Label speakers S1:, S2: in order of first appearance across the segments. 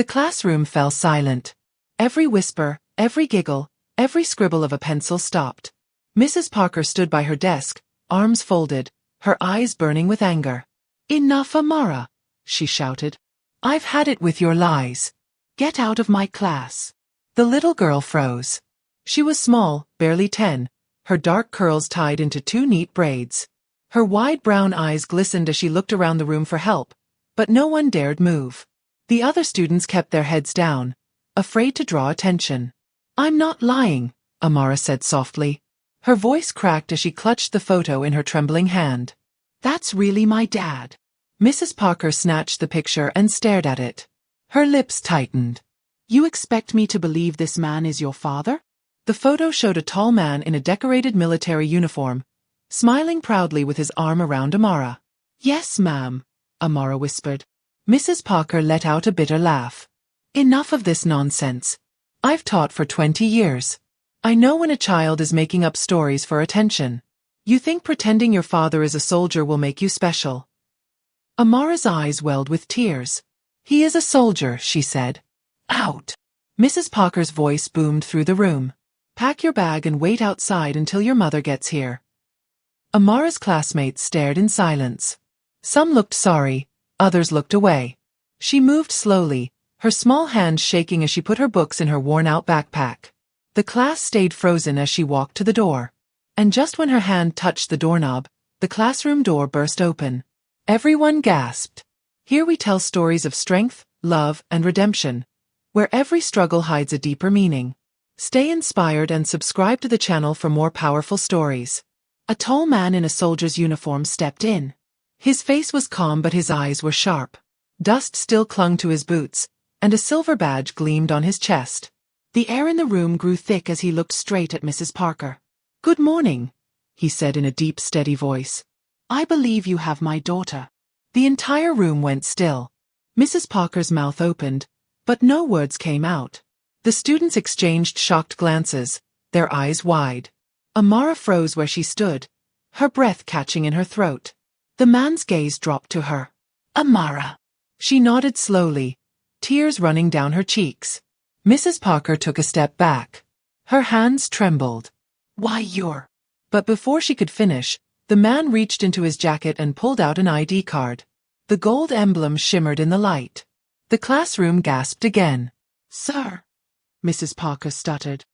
S1: The classroom fell silent. Every whisper, every giggle, every scribble of a pencil stopped. Mrs. Parker stood by her desk, arms folded, her eyes burning with anger. "Enough, Amara," she shouted. "I've had it with your lies. Get out of my class." The little girl froze. She was small, barely 10, her dark curls tied into 2 neat braids. Her wide brown eyes glistened as she looked around the room for help, but no one dared move. The other students kept their heads down, afraid to draw attention. "I'm not lying," Amara said softly. Her voice cracked as she clutched the photo in her trembling hand. "That's really my dad." Mrs. Parker snatched the picture and stared at it. Her lips tightened. "You expect me to believe this man is your father?" The photo showed a tall man in a decorated military uniform, smiling proudly with his arm around Amara. "Yes, ma'am," Amara whispered. Mrs. Parker let out a bitter laugh. "Enough of this nonsense. I've taught for 20 years. I know when a child is making up stories for attention. You think pretending your father is a soldier will make you special." Amara's eyes welled with tears. "He is a soldier," she said. "Out!" Mrs. Parker's voice boomed through the room. "Pack your bag and wait outside until your mother gets here." Amara's classmates stared in silence. Some looked sorry, others looked away. She moved slowly, her small hands shaking as she put her books in her worn-out backpack. The class stayed frozen as she walked to the door. And just when her hand touched the doorknob, the classroom door burst open. Everyone gasped. Here we tell stories of strength, love, and redemption, where every struggle hides a deeper meaning. Stay inspired and subscribe to the channel for more powerful stories. A tall man in a soldier's uniform stepped in. His face was calm but his eyes were sharp. Dust still clung to his boots, and a silver badge gleamed on his chest. The air in the room grew thick as he looked straight at Mrs. Parker. "Good morning," he said in a deep, steady voice. "I believe you have my daughter." The entire room went still. Mrs. Parker's mouth opened, but no words came out. The students exchanged shocked glances, their eyes wide. Amara froze where she stood, her breath catching in her throat. The man's gaze dropped to her. "Amara." She nodded slowly, tears running down her cheeks. Mrs. Parker took a step back. Her hands trembled. "Why, you're—" But before she could finish, the man reached into his jacket and pulled out an ID card. The gold emblem shimmered in the light. The classroom gasped again. "Sir," Mrs. Parker stuttered.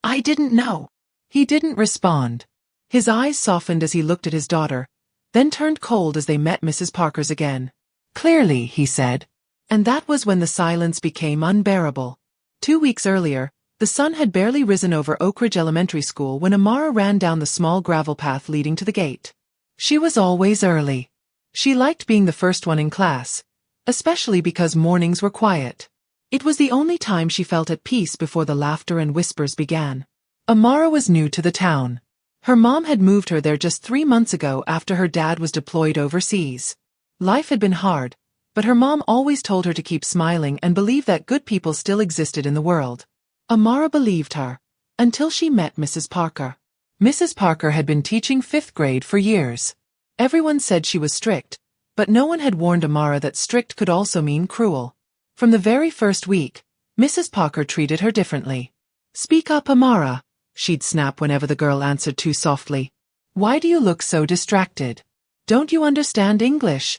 S1: I didn't know." He didn't respond. His eyes softened as he looked at his daughter, then turned cold as they met Mrs. Parker's again. "Clearly," he said. And that was when the silence became unbearable. 2 weeks earlier, the sun had barely risen over Oak Ridge Elementary School when Amara ran down the small gravel path leading to the gate. She was always early. She liked being the first one in class, especially because mornings were quiet. It was the only time she felt at peace before the laughter and whispers began. Amara was new to the town. Her mom had moved her there just 3 months ago after her dad was deployed overseas. Life had been hard, but her mom always told her to keep smiling and believe that good people still existed in the world. Amara believed her, until she met Mrs. Parker. Mrs. Parker had been teaching 5th grade for years. Everyone said she was strict, but no one had warned Amara that strict could also mean cruel. From the very first week, Mrs. Parker treated her differently. "Speak up, Amara," she'd snap whenever the girl answered too softly. "Why do you look so distracted? Don't you understand English?"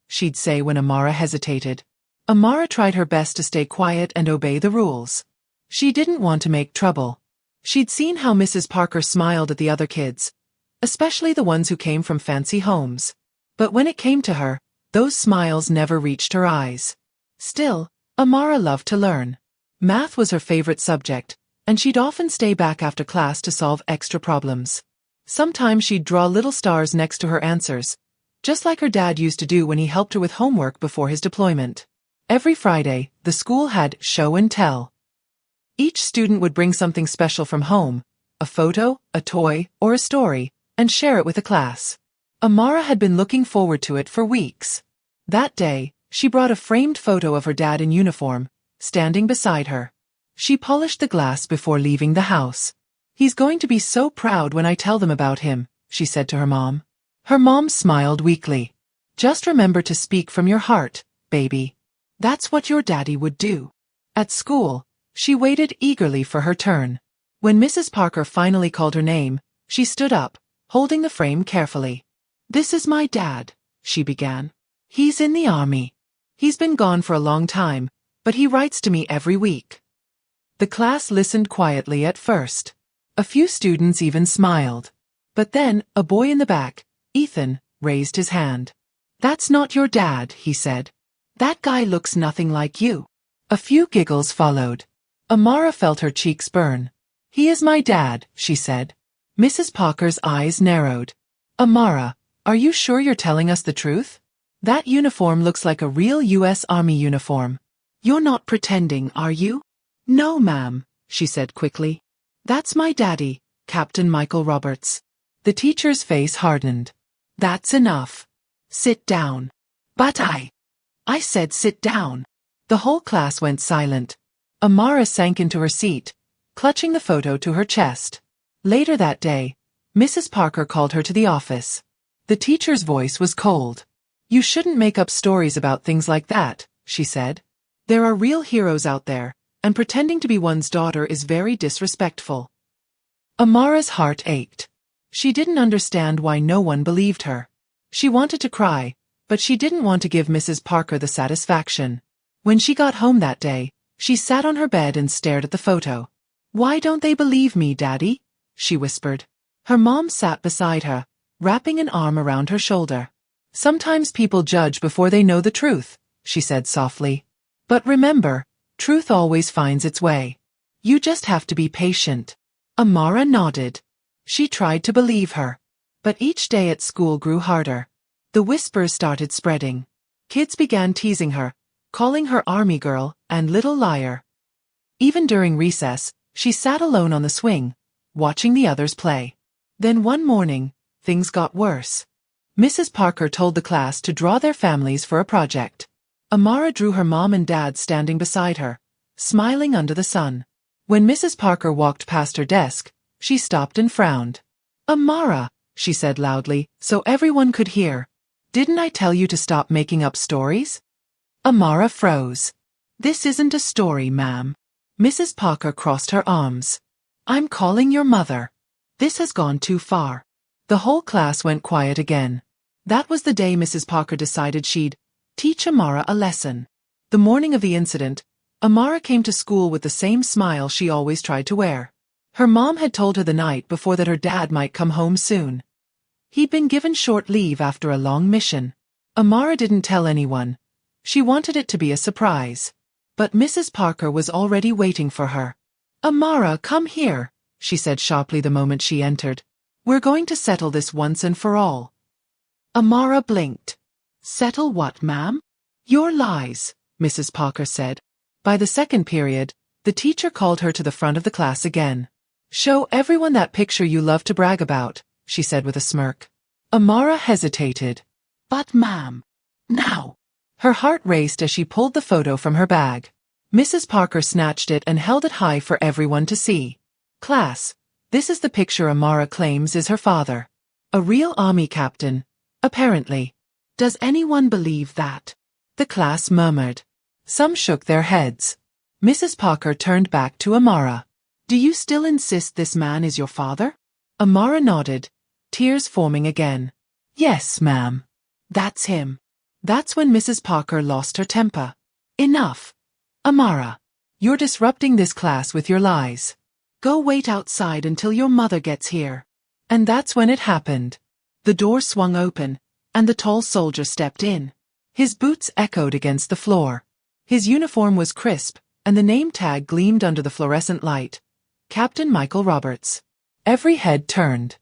S1: she'd say when Amara hesitated. Amara tried her best to stay quiet and obey the rules. She didn't want to make trouble. She'd seen how Mrs. Parker smiled at the other kids, especially the ones who came from fancy homes. But when it came to her, those smiles never reached her eyes. Still, Amara loved to learn. Math was her favorite subject, and she'd often stay back after class to solve extra problems. Sometimes she'd draw little stars next to her answers, just like her dad used to do when he helped her with homework before his deployment. Every Friday, the school had show and tell. Each student would bring something special from home, a photo, a toy, or a story, and share it with the class. Amara had been looking forward to it for weeks. That day, she brought a framed photo of her dad in uniform, standing beside her. She polished the glass before leaving the house. "He's going to be so proud when I tell them about him," she said to her mom. Her mom smiled weakly. "Just remember to speak from your heart, baby." That's what your daddy would do. At school, she waited eagerly for her turn. When Mrs. Parker finally called her name, she stood up, holding the frame carefully. "This is my dad," she began. "He's in the army. He's been gone for a long time, but he writes to me every week." The class listened quietly at first. A few students even smiled. But then, a boy in the back, Ethan, raised his hand. "That's not your dad," he said. "That guy looks nothing like you." A few giggles followed. Amara felt her cheeks burn. "He is my dad," she said. Mrs. Parker's eyes narrowed. "Amara, are you sure you're telling us the truth? That uniform looks like a real U.S. Army uniform. You're not pretending, are you?" "No, ma'am," she said quickly. "That's my daddy, Captain Michael Roberts." The teacher's face hardened. "That's enough. Sit down." "But I said sit down." The whole class went silent. Amara sank into her seat, clutching the photo to her chest. Later that day, Mrs. Parker called her to the office. The teacher's voice was cold. "You shouldn't make up stories about things like that," she said. "There are real heroes out there, and pretending to be one's daughter is very disrespectful." Amara's heart ached. She didn't understand why no one believed her. She wanted to cry, but she didn't want to give Mrs. Parker the satisfaction. When she got home that day, she sat on her bed and stared at the photo. "Why don't they believe me, Daddy?" she whispered. Her mom sat beside her, wrapping an arm around her shoulder. "Sometimes people judge before they know the truth," she said softly. "But remember, truth always finds its way. You just have to be patient." Amara nodded. She tried to believe her. But each day at school grew harder. The whispers started spreading. Kids began teasing her, calling her army girl and little liar. Even during recess, she sat alone on the swing, watching the others play. Then one morning, things got worse. Mrs. Parker told the class to draw their families for a project. Amara drew her mom and dad standing beside her, smiling under the sun. When Mrs. Parker walked past her desk, she stopped and frowned. "Amara," she said loudly, so everyone could hear. "Didn't I tell you to stop making up stories?" Amara froze. "This isn't a story, ma'am." Mrs. Parker crossed her arms. "I'm calling your mother. This has gone too far." The whole class went quiet again. That was the day Mrs. Parker decided she'd teach Amara a lesson. The morning of the incident, Amara came to school with the same smile she always tried to wear. Her mom had told her the night before that her dad might come home soon. He'd been given short leave after a long mission. Amara didn't tell anyone. She wanted it to be a surprise. But Mrs. Parker was already waiting for her. "Amara, come here," she said sharply the moment she entered. "We're going to settle this once and for all." Amara blinked. "Settle what, ma'am?" "Your lies," Mrs. Parker said. By the second period, the teacher called her to the front of the class again. "Show everyone that picture you love to brag about," she said with a smirk. Amara hesitated. "But ma'am, now." Her heart raced as she pulled the photo from her bag. Mrs. Parker snatched it and held it high for everyone to see. "Class, this is the picture Amara claims is her father. A real army captain, apparently. Does anyone believe that?" The class murmured. Some shook their heads. Mrs. Parker turned back to Amara. "Do you still insist this man is your father?" Amara nodded, tears forming again. "Yes, ma'am. That's him." That's when Mrs. Parker lost her temper. "Enough. Amara, you're disrupting this class with your lies. Go wait outside until your mother gets here." And that's when it happened. The door swung open, and the tall soldier stepped in. His boots echoed against the floor. His uniform was crisp, and the name tag gleamed under the fluorescent light. Captain Michael Roberts. Every head turned.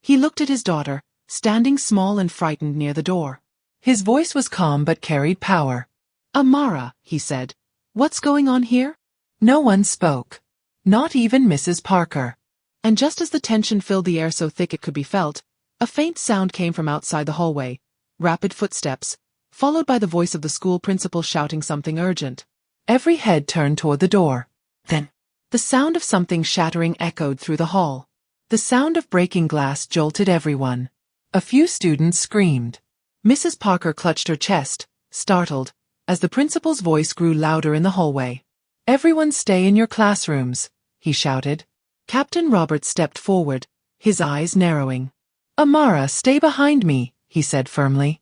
S1: He looked at his daughter, standing small and frightened near the door. His voice was calm but carried power. "Amara," he said, "what's going on here?" No one spoke. Not even Mrs. Parker. And just as the tension filled the air so thick it could be felt, a faint sound came from outside the hallway. Rapid footsteps, followed by the voice of the school principal shouting something urgent. Every head turned toward the door. Then, the sound of something shattering echoed through the hall. The sound of breaking glass jolted everyone. A few students screamed. Mrs. Parker clutched her chest, startled, as the principal's voice grew louder in the hallway. "Everyone stay in your classrooms," he shouted. Captain Roberts stepped forward, his eyes narrowing. "Amara, stay behind me," he said firmly.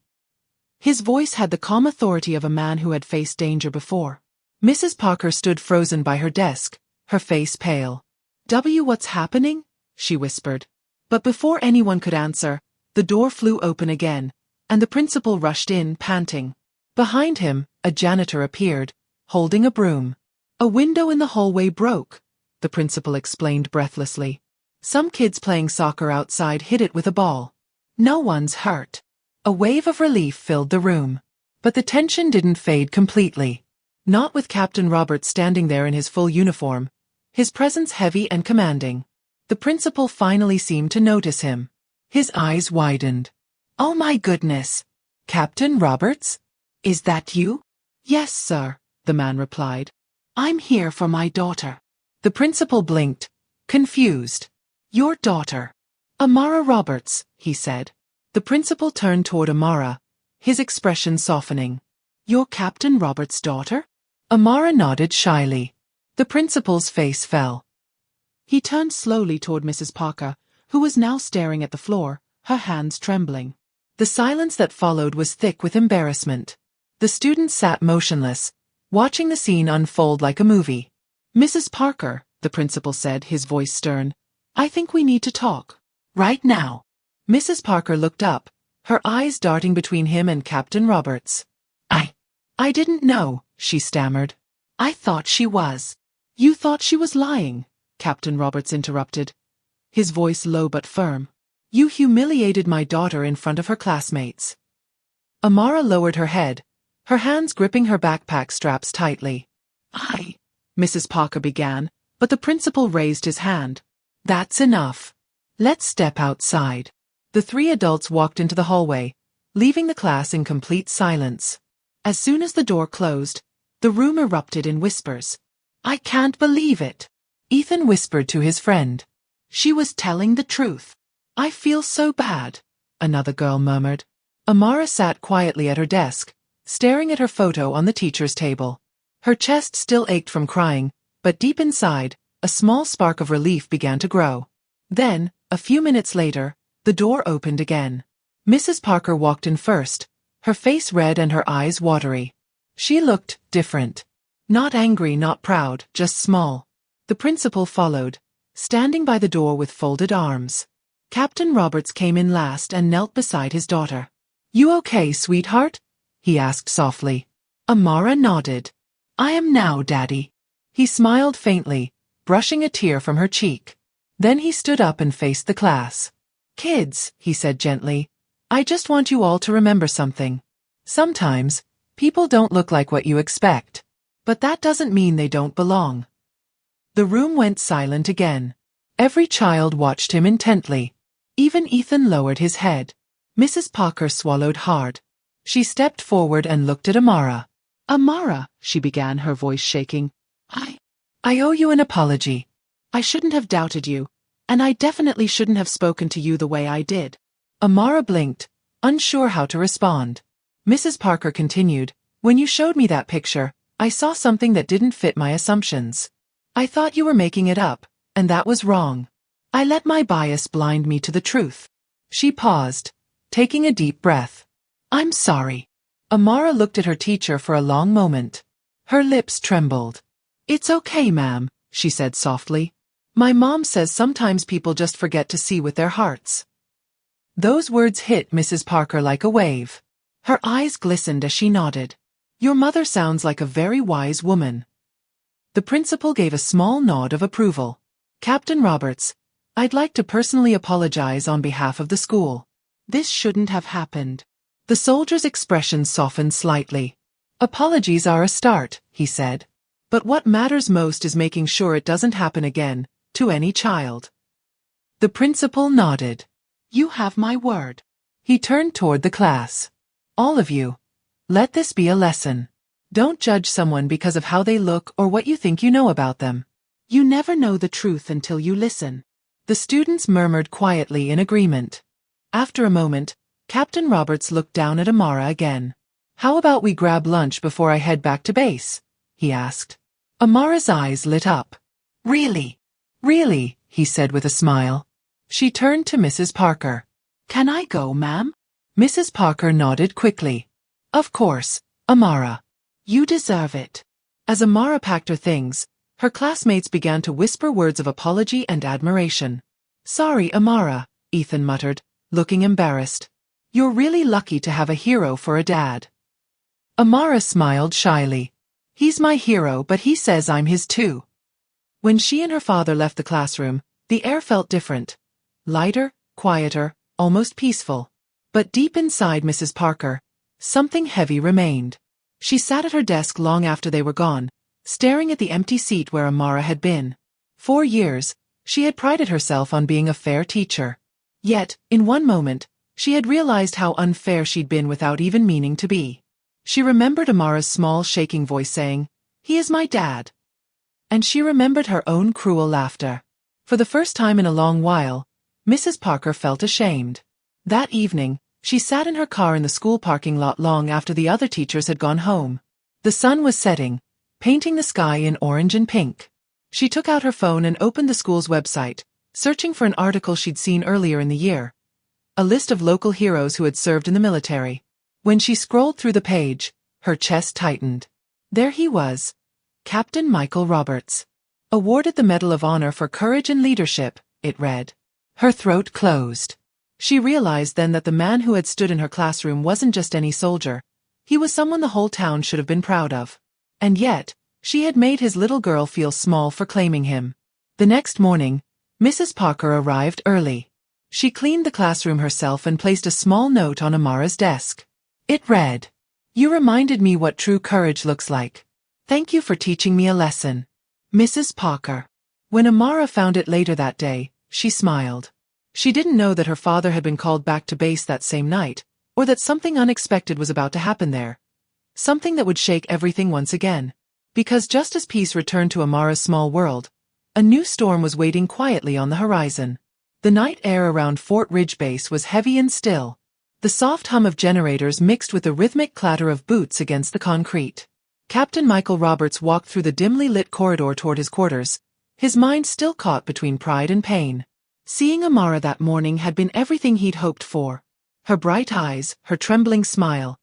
S1: His voice had the calm authority of a man who had faced danger before. Mrs. Parker stood frozen by her desk, her face pale. What's happening?" she whispered. But before anyone could answer, the door flew open again, and the principal rushed in, panting. Behind him, a janitor appeared, holding a broom. "A window in the hallway broke," the principal explained breathlessly. "Some kids playing soccer outside hit it with a ball. No one's hurt." A wave of relief filled the room. But the tension didn't fade completely. Not with Captain Roberts standing there in his full uniform, his presence heavy and commanding. The principal finally seemed to notice him. His eyes widened. "Oh my goodness! Captain Roberts? Is that you?" "Yes, sir," the man replied. "I'm here for my daughter." The principal blinked, confused. "Your daughter?" "Amara Roberts," he said. The principal turned toward Amara, his expression softening. "You're Captain Roberts' daughter?" Amara nodded shyly. The principal's face fell. He turned slowly toward Mrs. Parker, who was now staring at the floor, her hands trembling. The silence that followed was thick with embarrassment. The students sat motionless, watching the scene unfold like a movie. "Mrs. Parker," the principal said, his voice stern, "I think we need to talk. Right now." Mrs. Parker looked up, her eyes darting between him and Captain Roberts. I didn't know," she stammered. "I thought she was." "You thought she was lying," Captain Roberts interrupted, his voice low but firm. "You humiliated my daughter in front of her classmates." Amara lowered her head, her hands gripping her backpack straps tightly. Mrs. Parker began, but the principal raised his hand. "That's enough. Let's step outside." The three adults walked into the hallway, leaving the class in complete silence. As soon as the door closed, the room erupted in whispers. "I can't believe it," Ethan whispered to his friend. "She was telling the truth." "I feel so bad," another girl murmured. Amara sat quietly at her desk, staring at her photo on the teacher's table. Her chest still ached from crying, but deep inside, a small spark of relief began to grow. Then, a few minutes later, the door opened again. Mrs. Parker walked in first, her face red and her eyes watery. She looked different. Not angry, not proud, just small. The principal followed, standing by the door with folded arms. Captain Roberts came in last and knelt beside his daughter. "You okay, sweetheart?" he asked softly. Amara nodded. "I am now, Daddy." He smiled faintly, brushing a tear from her cheek. Then he stood up and faced the class. "Kids," he said gently, "I just want you all to remember something. Sometimes, people don't look like what you expect. But that doesn't mean they don't belong." The room went silent again. Every child watched him intently. Even Ethan lowered his head. Mrs. Parker swallowed hard. She stepped forward and looked at Amara. "Amara," she began, her voice shaking. I owe you an apology. I shouldn't have doubted you, and I definitely shouldn't have spoken to you the way I did." Amara blinked, unsure how to respond. Mrs. Parker continued, "When you showed me that picture, I saw something that didn't fit my assumptions. I thought you were making it up, and that was wrong. I let my bias blind me to the truth." She paused, taking a deep breath. "I'm sorry." Amara looked at her teacher for a long moment. Her lips trembled. "It's okay, ma'am," she said softly. "My mom says sometimes people just forget to see with their hearts." Those words hit Mrs. Parker like a wave. Her eyes glistened as she nodded. "Your mother sounds like a very wise woman." The principal gave a small nod of approval. "Captain Roberts, I'd like to personally apologize on behalf of the school. This shouldn't have happened." The soldier's expression softened slightly. "Apologies are a start," he said. "But what matters most is making sure it doesn't happen again, to any child." The principal nodded. "You have my word." He turned toward the class. "All of you, let this be a lesson. Don't judge someone because of how they look or what you think you know about them. You never know the truth until you listen." The students murmured quietly in agreement. After a moment, Captain Roberts looked down at Amara again. How about we grab lunch before I head back to base? He asked. Amara's eyes lit up. Really? Really, he said with a smile. She turned to Mrs. Parker. Can I go, ma'am? Mrs. Parker nodded quickly. Of course, Amara. You deserve it. As Amara packed her things, her classmates began to whisper words of apology and admiration. Sorry, Amara, Ethan muttered, looking embarrassed. You're really lucky to have a hero for a dad. Amara smiled shyly. He's my hero, but he says I'm his too. When she and her father left the classroom, the air felt different. Lighter, quieter, almost peaceful. But deep inside Mrs. Parker, something heavy remained. She sat at her desk long after they were gone, staring at the empty seat where Amara had been. 4 years, she had prided herself on being a fair teacher. Yet, in one moment, she had realized how unfair she'd been without even meaning to be. She remembered Amara's small, shaking voice saying, "He is my dad." And she remembered her own cruel laughter. For the first time in a long while, Mrs. Parker felt ashamed. That evening, she sat in her car in the school parking lot long after the other teachers had gone home. The sun was setting, painting the sky in orange and pink. She took out her phone and opened the school's website, searching for an article she'd seen earlier in the year. A list of local heroes who had served in the military. When she scrolled through the page, her chest tightened. There he was, Captain Michael Roberts. Awarded the Medal of Honor for Courage and Leadership, it read. Her throat closed. She realized then that the man who had stood in her classroom wasn't just any soldier. He was someone the whole town should have been proud of. And yet, she had made his little girl feel small for claiming him. The next morning, Mrs. Parker arrived early. She cleaned the classroom herself and placed a small note on Amara's desk. It read, "You reminded me what true courage looks like. Thank you for teaching me a lesson. Mrs. Parker." When Amara found it later that day, she smiled. She didn't know that her father had been called back to base that same night, or that something unexpected was about to happen there. Something that would shake everything once again. Because just as peace returned to Amara's small world, a new storm was waiting quietly on the horizon. The night air around Fort Ridge Base was heavy and still. The soft hum of generators mixed with the rhythmic clatter of boots against the concrete. Captain Michael Roberts walked through the dimly lit corridor toward his quarters, his mind still caught between pride and pain. Seeing Amara that morning had been everything he'd hoped for. Her bright eyes, her trembling smile.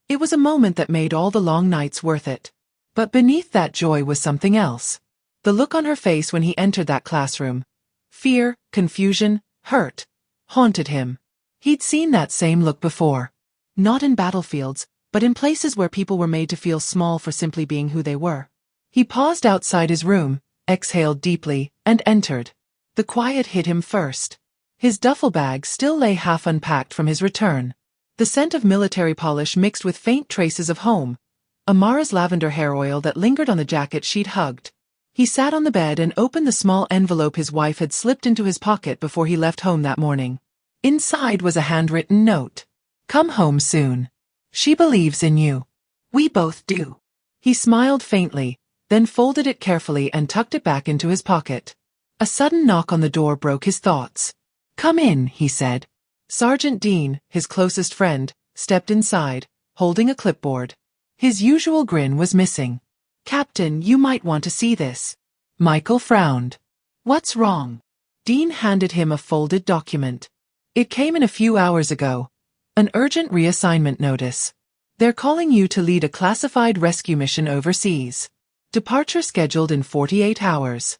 S1: It was a moment that made all the long nights worth it. But beneath that joy was something else. The look on her face when he entered that classroom. Fear, confusion, hurt, haunted him. He'd seen that same look before. Not in battlefields, but in places where people were made to feel small for simply being who they were. He paused outside his room, exhaled deeply, and entered. The quiet hit him first. His duffel bag still lay half unpacked from his return. The scent of military polish mixed with faint traces of home. Amara's lavender hair oil that lingered on the jacket she'd hugged. He sat on the bed and opened the small envelope his wife had slipped into his pocket before he left home that morning. Inside was a handwritten note. "Come home soon. She believes in you. We both do." He smiled faintly, then folded it carefully and tucked it back into his pocket. A sudden knock on the door broke his thoughts. "Come in," he said. Sergeant Dean, his closest friend, stepped inside, holding a clipboard. His usual grin was missing. "Captain, you might want to see this." Michael frowned. "What's wrong?" Dean handed him a folded document. It came in a few hours ago. An urgent reassignment notice. They're calling you to lead a classified rescue mission overseas. Departure scheduled in 48 hours.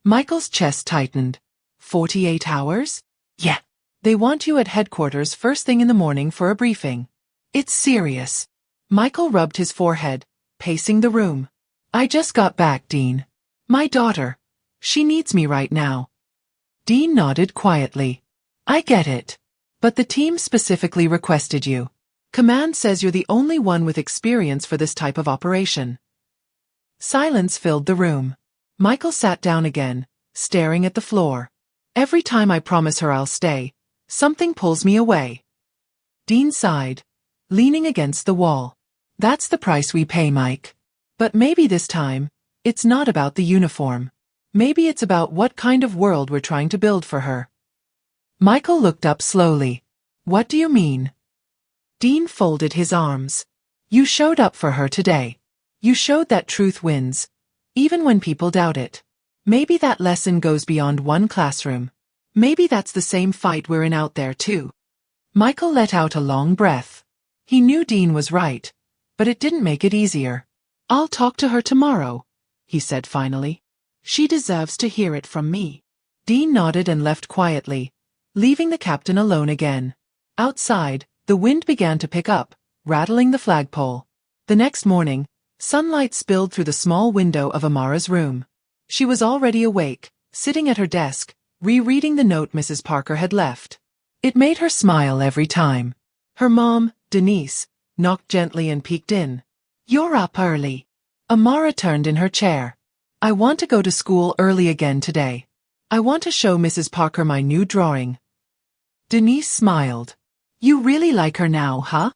S1: Michael's chest tightened. 48 hours? Yeah. They want you at headquarters first thing in the morning for a briefing. It's serious. Michael rubbed his forehead, pacing the room. "I just got back, Dean. My daughter. She needs me right now." Dean nodded quietly. "I get it. But the team specifically requested you. Command says you're the only one with experience for this type of operation." Silence filled the room. Michael sat down again, staring at the floor. "Every time I promise her I'll stay, something pulls me away." Dean sighed, leaning against the wall. "That's the price we pay, Mike. But maybe this time, it's not about the uniform. Maybe it's about what kind of world we're trying to build for her." Michael looked up slowly. "What do you mean?" Dean folded his arms. You showed up for her today. You showed that truth wins, even when people doubt it. Maybe that lesson goes beyond one classroom. Maybe that's the same fight we're in out there too. Michael let out a long breath. He knew Dean was right, but it didn't make it easier. I'll talk to her tomorrow, he said finally. She deserves to hear it from me. Dean nodded and left quietly, leaving the captain alone again. Outside, the wind began to pick up, rattling the flagpole. The next morning, sunlight spilled through the small window of Amara's room. She was already awake, sitting at her desk, rereading the note Mrs. Parker had left. It made her smile every time. Her mom, Denise, knocked gently and peeked in. You're up early. Amara turned in her chair. I want to go to school early again today. I want to show Mrs. Parker my new drawing. Denise smiled. You really like her now, huh?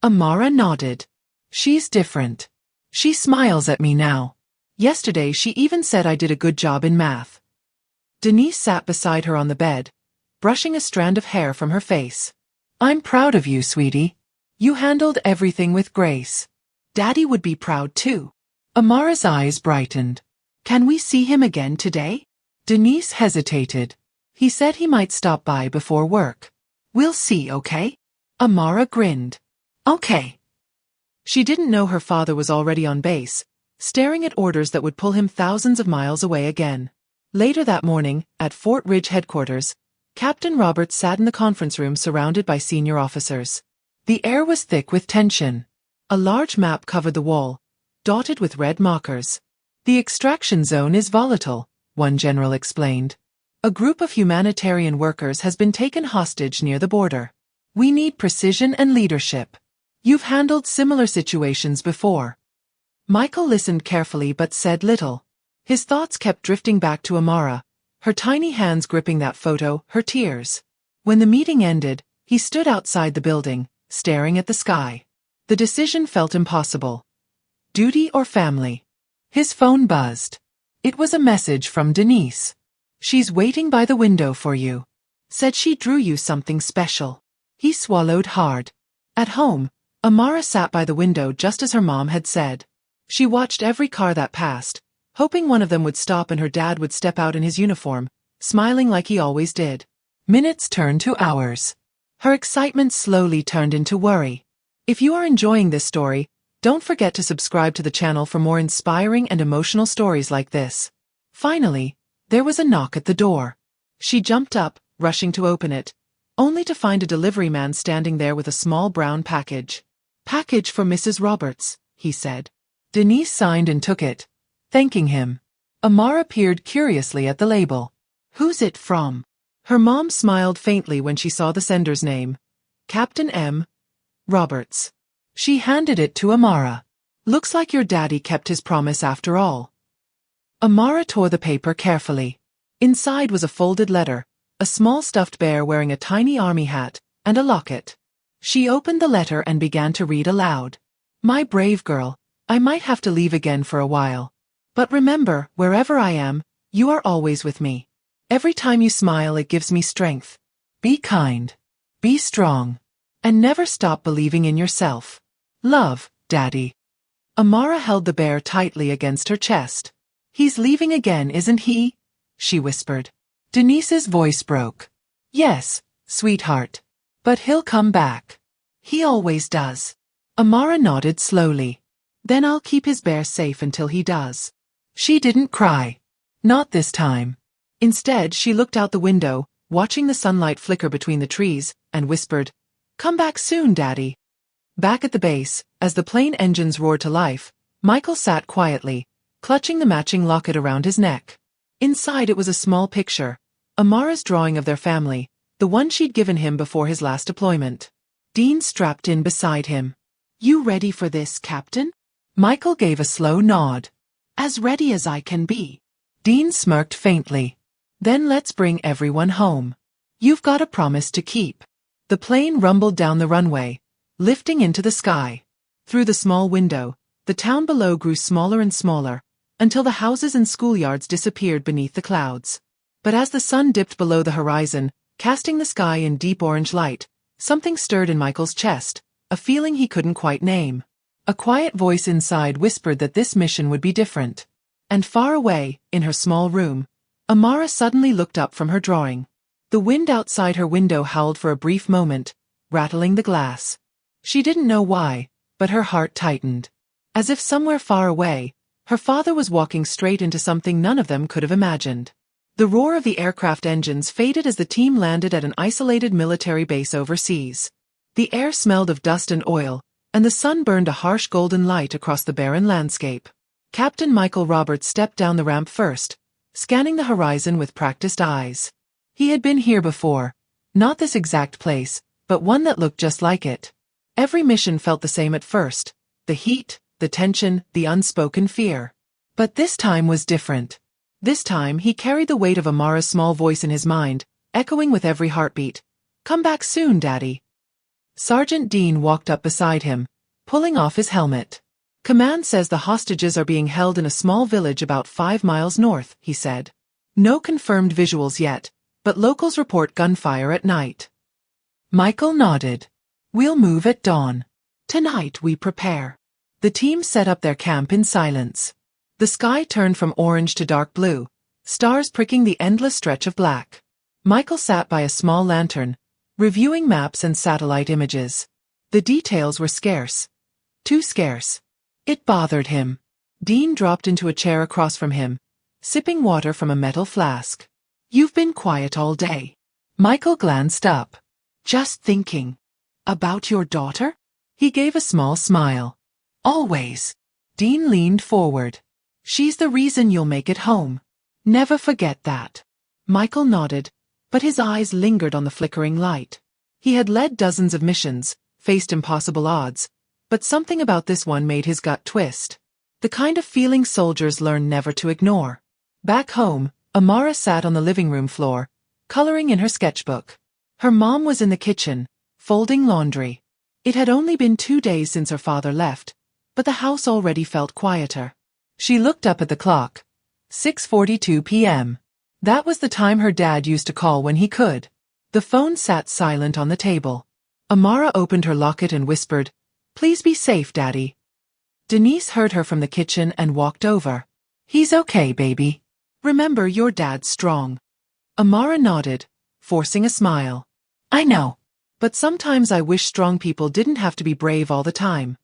S1: Amara nodded. She's different. She smiles at me now. Yesterday she even said I did a good job in math. Denise sat beside her on the bed, brushing a strand of hair from her face. I'm proud of you, sweetie. You handled everything with grace. Daddy would be proud too. Amara's eyes brightened. Can we see him again today? Denise hesitated. He said he might stop by before work. We'll see, okay? Amara grinned. Okay. She didn't know her father was already on base, staring at orders that would pull him thousands of miles away again. Later that morning, at Fort Ridge headquarters, Captain Roberts sat in the conference room surrounded by senior officers. The air was thick with tension. A large map covered the wall, dotted with red markers. The extraction zone is volatile, one general explained. A group of humanitarian workers has been taken hostage near the border. We need precision and leadership. You've handled similar situations before. Michael listened carefully but said little. His thoughts kept drifting back to Amara, her tiny hands gripping that photo, her tears. When the meeting ended, he stood outside the building, staring at the sky. The decision felt impossible. Duty or family? His phone buzzed. It was a message from Denise. She's waiting by the window for you. Said she drew you something special. He swallowed hard. At home, Amara sat by the window just as her mom had said. She watched every car that passed, hoping one of them would stop and her dad would step out in his uniform, smiling like he always did. Minutes turned to hours. Her excitement slowly turned into worry. If you are enjoying this story, don't forget to subscribe to the channel for more inspiring and emotional stories like this. Finally, there was a knock at the door. She jumped up, rushing to open it, only to find a delivery man standing there with a small brown package. Package for Mrs. Roberts, he said. Denise signed and took it, thanking him. Amara peered curiously at the label. Who's it from? Her mom smiled faintly when she saw the sender's name. Captain M. Roberts. She handed it to Amara. Looks like your daddy kept his promise after all. Amara tore the paper carefully. Inside was a folded letter, a small stuffed bear wearing a tiny army hat, and a locket. She opened the letter and began to read aloud. My brave girl, I might have to leave again for a while. But remember, wherever I am, you are always with me. Every time you smile it gives me strength. Be kind. Be strong. And never stop believing in yourself. Love, Daddy. Amara held the bear tightly against her chest. He's leaving again, isn't he? She whispered. Denise's voice broke. Yes, sweetheart. But he'll come back. He always does. Amara nodded slowly. Then I'll keep his bear safe until he does. She didn't cry. Not this time. Instead, she looked out the window, watching the sunlight flicker between the trees, and whispered, Come back soon, Daddy. Back at the base, as the plane engines roared to life, Michael sat quietly, clutching the matching locket around his neck. Inside it was a small picture, Amara's drawing of their family, the one she'd given him before his last deployment. Dean strapped in beside him. You ready for this, Captain? Michael gave a slow nod. As ready as I can be. Dean smirked faintly. Then let's bring everyone home. You've got a promise to keep. The plane rumbled down the runway, lifting into the sky. Through the small window, the town below grew smaller and smaller, until the houses and schoolyards disappeared beneath the clouds. But as the sun dipped below the horizon, casting the sky in deep orange light, something stirred in Michael's chest, a feeling he couldn't quite name. A quiet voice inside whispered that this mission would be different. And far away, in her small room, Amara suddenly looked up from her drawing. The wind outside her window howled for a brief moment, rattling the glass. She didn't know why, but her heart tightened. As if somewhere far away, her father was walking straight into something none of them could have imagined. The roar of the aircraft engines faded as the team landed at an isolated military base overseas. The air smelled of dust and oil, and the sun burned a harsh golden light across the barren landscape. Captain Michael Roberts stepped down the ramp first, scanning the horizon with practiced eyes. He had been here before, not this exact place, but one that looked just like it. Every mission felt the same at first, the heat, the tension, the unspoken fear. But this time was different. This time he carried the weight of Amara's small voice in his mind, echoing with every heartbeat. "Come back soon, Daddy." Sergeant Dean walked up beside him, pulling off his helmet. "Command says the hostages are being held in a small village about 5 miles north," he said. "No confirmed visuals yet, but locals report gunfire at night." Michael nodded. "We'll move at dawn. Tonight we prepare." The team set up their camp in silence. The sky turned from orange to dark blue, stars pricking the endless stretch of black. Michael sat by a small lantern, reviewing maps and satellite images. The details were scarce. Too scarce. It bothered him. Dean dropped into a chair across from him, sipping water from a metal flask. "You've been quiet all day." Michael glanced up. "Just thinking. About your daughter?" He gave a small smile. "Always." Dean leaned forward. "She's the reason you'll make it home. Never forget that." Michael nodded, but his eyes lingered on the flickering light. He had led dozens of missions, faced impossible odds, but something about this one made his gut twist. The kind of feeling soldiers learn never to ignore. Back home, Amara sat on the living room floor, coloring in her sketchbook. Her mom was in the kitchen, folding laundry. It had only been 2 days since her father left, but the house already felt quieter. She looked up at the clock. 6:42 p.m. That was the time her dad used to call when he could. The phone sat silent on the table. Amara opened her locket and whispered, "Please be safe, Daddy." Denise heard her from the kitchen and walked over. "He's okay, baby. Remember, your dad's strong." Amara nodded, forcing a smile. "I know. But sometimes I wish strong people didn't have to be brave all the time."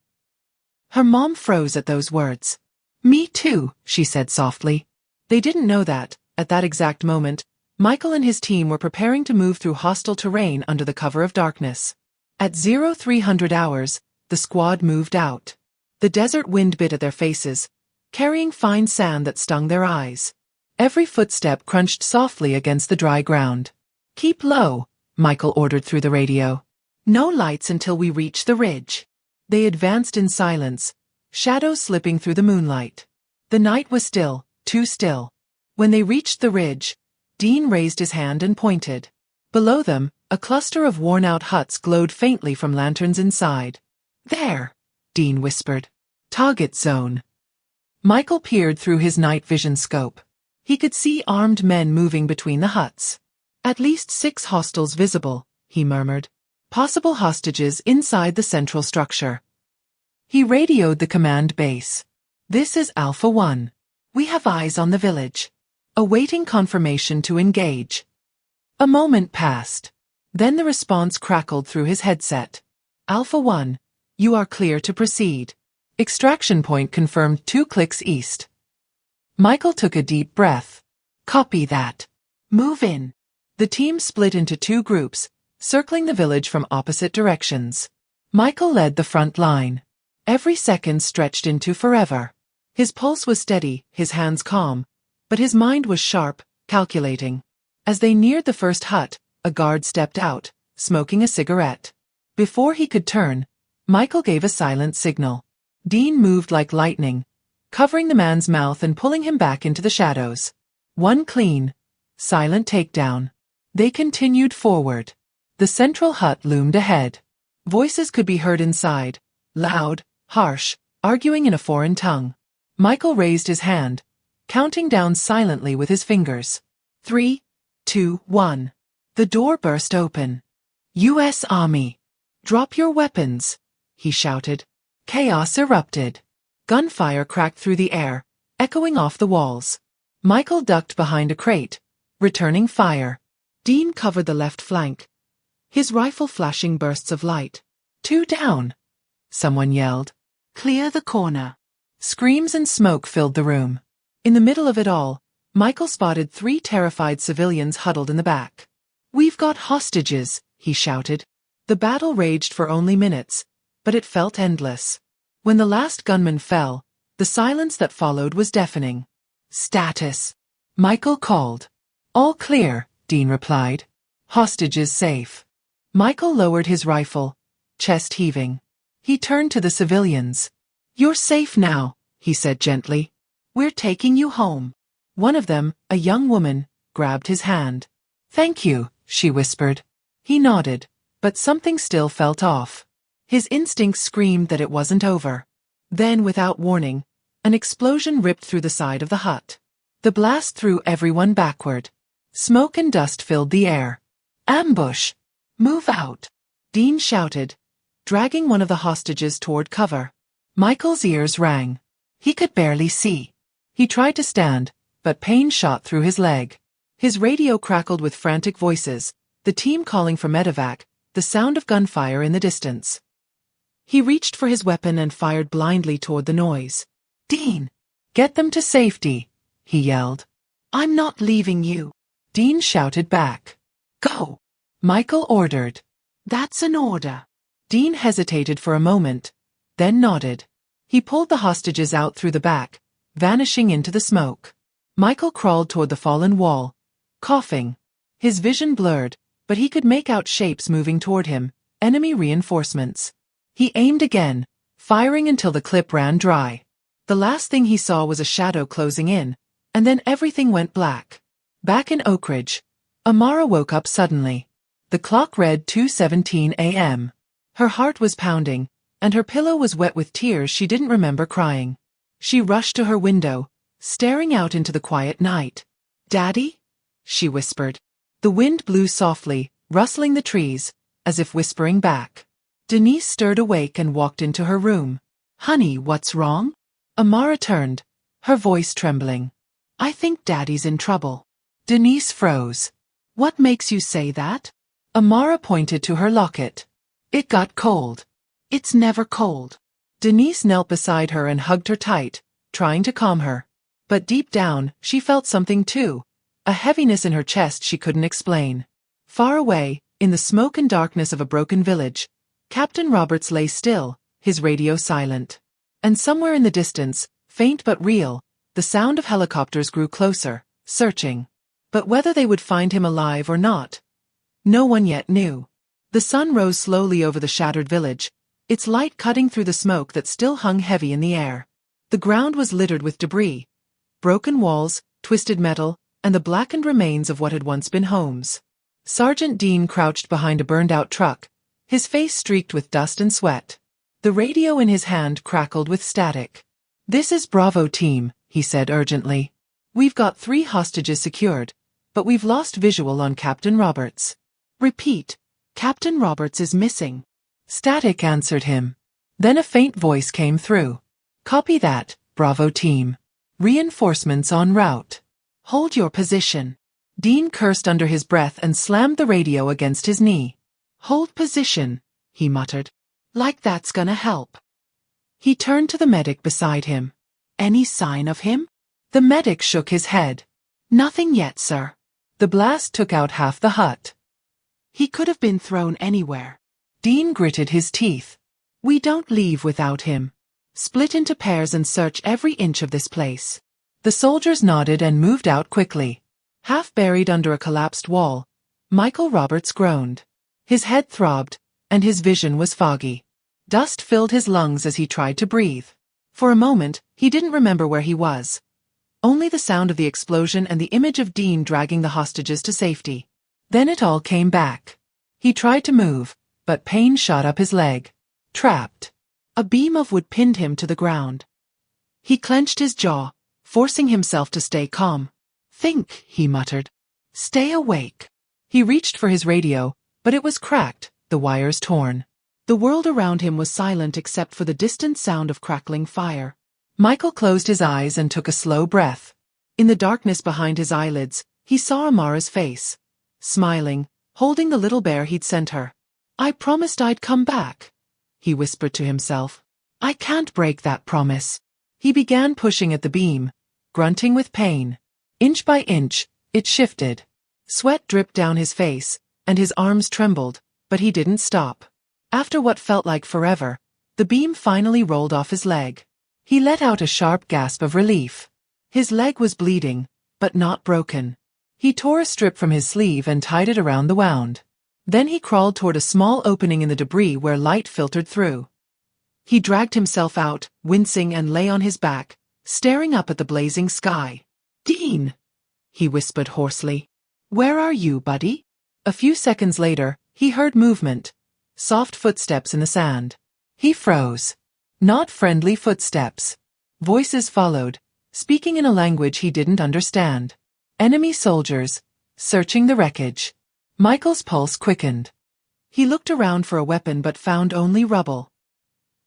S1: Her mom froze at those words. "Me too," she said softly. They didn't know that, at that exact moment, Michael and his team were preparing to move through hostile terrain under the cover of darkness. At 0300 hours, the squad moved out. The desert wind bit at their faces, carrying fine sand that stung their eyes. Every footstep crunched softly against the dry ground. "Keep low," Michael ordered through the radio. "No lights until we reach the ridge." They advanced in silence, shadows slipping through the moonlight. The night was still, too still. When they reached the ridge, Dean raised his hand and pointed. Below them, a cluster of worn-out huts glowed faintly from lanterns inside. "There," Dean whispered. "Target zone." Michael peered through his night vision scope. He could see armed men moving between the huts. "At least 6 hostiles visible," he murmured. "Possible hostages inside the central structure." He radioed the command base. "This is Alpha 1. We have eyes on the village. Awaiting confirmation to engage." A moment passed. Then the response crackled through his headset. "Alpha 1, you are clear to proceed. Extraction point confirmed 2 clicks east." Michael took a deep breath. "Copy that. Move in." The team split into 2 groups, circling the village from opposite directions. Michael led the front line. Every second stretched into forever. His pulse was steady, his hands calm, but his mind was sharp, calculating. As they neared the first hut, a guard stepped out, smoking a cigarette. Before he could turn, Michael gave a silent signal. Dean moved like lightning, covering the man's mouth and pulling him back into the shadows. One clean, silent takedown. They continued forward. The central hut loomed ahead. Voices could be heard inside, loud, harsh, arguing in a foreign tongue. Michael raised his hand, counting down silently with his fingers. 3, 2, 1. The door burst open. "U.S. Army. Drop your weapons," he shouted. Chaos erupted. Gunfire cracked through the air, echoing off the walls. Michael ducked behind a crate, returning fire. Dean covered the left flank, his rifle flashing bursts of light. "Two down," someone yelled. "Clear the corner." Screams and smoke filled the room. In the middle of it all, Michael spotted 3 terrified civilians huddled in the back. "We've got hostages," he shouted. The battle raged for only minutes, but it felt endless. When the last gunman fell, the silence that followed was deafening. "Status," Michael called. "All clear," Dean replied. "Hostages safe." Michael lowered his rifle, chest heaving. He turned to the civilians. "You're safe now," he said gently. "We're taking you home." One of them, a young woman, grabbed his hand. "Thank you," she whispered. He nodded, but something still felt off. His instincts screamed that it wasn't over. Then, without warning, an explosion ripped through the side of the hut. The blast threw everyone backward. Smoke and dust filled the air. "Ambush! Move out!" Dean shouted, dragging one of the hostages toward cover. Michael's ears rang. He could barely see. He tried to stand, but pain shot through his leg. His radio crackled with frantic voices, the team calling for medevac, the sound of gunfire in the distance. He reached for his weapon and fired blindly toward the noise. "Dean! Get them to safety!" he yelled. "I'm not leaving you!" Dean shouted back. "Go!" Michael ordered. "That's an order." Dean hesitated for a moment, then nodded. He pulled the hostages out through the back, vanishing into the smoke. Michael crawled toward the fallen wall, coughing. His vision blurred, but he could make out shapes moving toward him, enemy reinforcements. He aimed again, firing until the clip ran dry. The last thing he saw was a shadow closing in, and then everything went black. Back in Oak Ridge, Amara woke up suddenly. The clock read 2:17 a.m. Her heart was pounding, and her pillow was wet with tears she didn't remember crying. She rushed to her window, staring out into the quiet night. "Daddy?" she whispered. The wind blew softly, rustling the trees, as if whispering back. Denise stirred awake and walked into her room. "Honey, what's wrong?" Amara turned, her voice trembling. "I think Daddy's in trouble." Denise froze. "What makes you say that?" Amara pointed to her locket. "It got cold." "It's never cold." Denise knelt beside her and hugged her tight, trying to calm her. But deep down, she felt something too, a heaviness in her chest she couldn't explain. Far away, in the smoke and darkness of a broken village, Captain Roberts lay still, his radio silent. And somewhere in the distance, faint but real, the sound of helicopters grew closer, searching. But whether they would find him alive or not, no one yet knew. The sun rose slowly over the shattered village, its light cutting through the smoke that still hung heavy in the air. The ground was littered with debris, broken walls, twisted metal, and the blackened remains of what had once been homes. Sergeant Dean crouched behind a burned-out truck, his face streaked with dust and sweat. The radio in his hand crackled with static. "This is Bravo Team," he said urgently. "We've got 3 hostages secured, but we've lost visual on Captain Roberts." "Repeat, Captain Roberts is missing." Static answered him. Then a faint voice came through. "Copy that, Bravo Team. Reinforcements en route. Hold your position." Dean cursed under his breath and slammed the radio against his knee. "Hold position," he muttered. "Like that's gonna help." He turned to the medic beside him. "Any sign of him?" The medic shook his head. "Nothing yet, sir." The blast took out half the hut. "He could have been thrown anywhere." Dean gritted his teeth. "We don't leave without him. Split into pairs and search every inch of this place." The soldiers nodded and moved out quickly. Half buried under a collapsed wall, Michael Roberts groaned. His head throbbed, and his vision was foggy. Dust filled his lungs as he tried to breathe. For a moment, he didn't remember where he was. Only the sound of the explosion and the image of Dean dragging the hostages to safety. Then it all came back. He tried to move, but pain shot up his leg. Trapped. A beam of wood pinned him to the ground. He clenched his jaw, forcing himself to stay calm. "Think," he muttered. "Stay awake." He reached for his radio, but it was cracked, the wires torn. The world around him was silent except for the distant sound of crackling fire. Michael closed his eyes and took a slow breath. In the darkness behind his eyelids, he saw Amara's face, smiling, holding the little bear he'd sent her. "I promised I'd come back," he whispered to himself. "I can't break that promise." He began pushing at the beam, grunting with pain. Inch by inch, it shifted. Sweat dripped down his face, and his arms trembled, but he didn't stop. After what felt like forever, the beam finally rolled off his leg. He let out a sharp gasp of relief. His leg was bleeding, but not broken. He tore a strip from his sleeve and tied it around the wound. Then he crawled toward a small opening in the debris where light filtered through. He dragged himself out, wincing, and lay on his back, staring up at the blazing sky. "Dean!" he whispered hoarsely. "Where are you, buddy?" A few seconds later, he heard movement, soft footsteps in the sand. He froze. Not friendly footsteps. Voices followed, speaking in a language he didn't understand. Enemy soldiers, searching the wreckage. Michael's pulse quickened. He looked around for a weapon but found only rubble.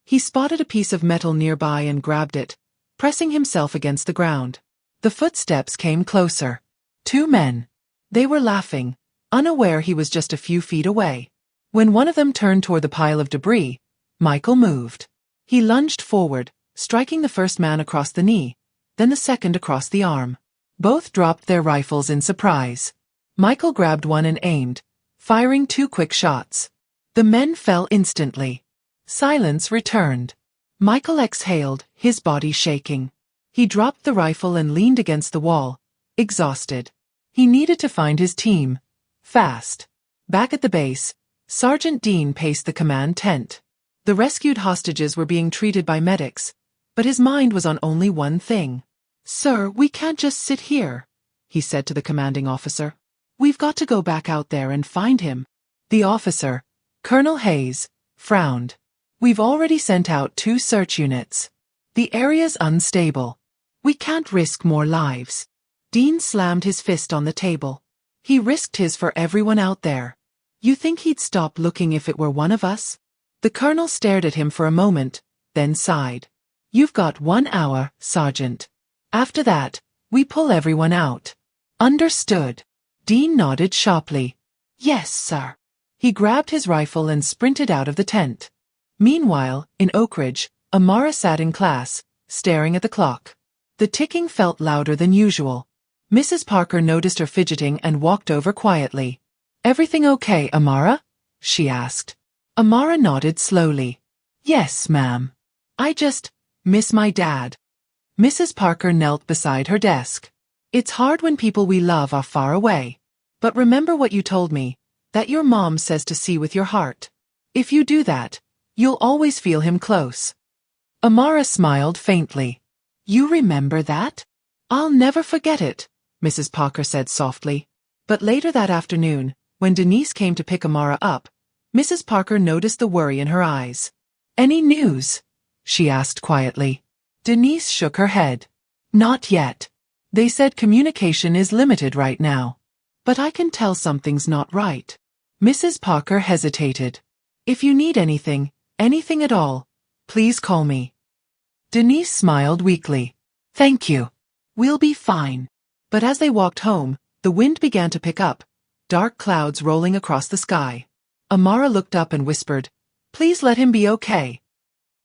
S1: He spotted a piece of metal nearby and grabbed it, pressing himself against the ground. The footsteps came closer. 2 men. They were laughing, unaware he was just a few feet away. When one of them turned toward the pile of debris, Michael moved. He lunged forward, striking the first man across the knee, then the second across the arm. Both dropped their rifles in surprise. Michael grabbed one and aimed, firing 2 quick shots. The men fell instantly. Silence returned. Michael exhaled, his body shaking. He dropped the rifle and leaned against the wall, exhausted. He needed to find his team. Fast. Back at the base, Sergeant Dean paced the command tent. The rescued hostages were being treated by medics, but his mind was on only one thing. "Sir, we can't just sit here," he said to the commanding officer. "We've got to go back out there and find him." The officer, Colonel Hayes, frowned. "We've already sent out 2 search units. The area's unstable. We can't risk more lives." Dean slammed his fist on the table. "He risked his for everyone out there. You think he'd stop looking if it were one of us?" The colonel stared at him for a moment, then sighed. "You've got 1 hour, Sergeant. After that, we pull everyone out." "Understood." Dean nodded sharply. "Yes, sir." He grabbed his rifle and sprinted out of the tent. Meanwhile, in Oak Ridge, Amara sat in class, staring at the clock. The ticking felt louder than usual. Mrs. Parker noticed her fidgeting and walked over quietly. "Everything okay, Amara?" she asked. Amara nodded slowly. "Yes, ma'am. I just miss my dad." Mrs. Parker knelt beside her desk. "It's hard when people we love are far away. But remember what you told me, that your mom says to see with your heart. If you do that, you'll always feel him close." Amara smiled faintly. "You remember that?" "I'll never forget it," Mrs. Parker said softly. But later that afternoon, when Denise came to pick Amara up, Mrs. Parker noticed the worry in her eyes. "Any news?" she asked quietly. Denise shook her head. "Not yet. They said communication is limited right now. But I can tell something's not right." Mrs. Parker hesitated. "If you need anything at all, please call me." Denise smiled weakly. "Thank you. We'll be fine." But as they walked home, the wind began to pick up, dark clouds rolling across the sky. Amara looked up and whispered, "Please let him be okay."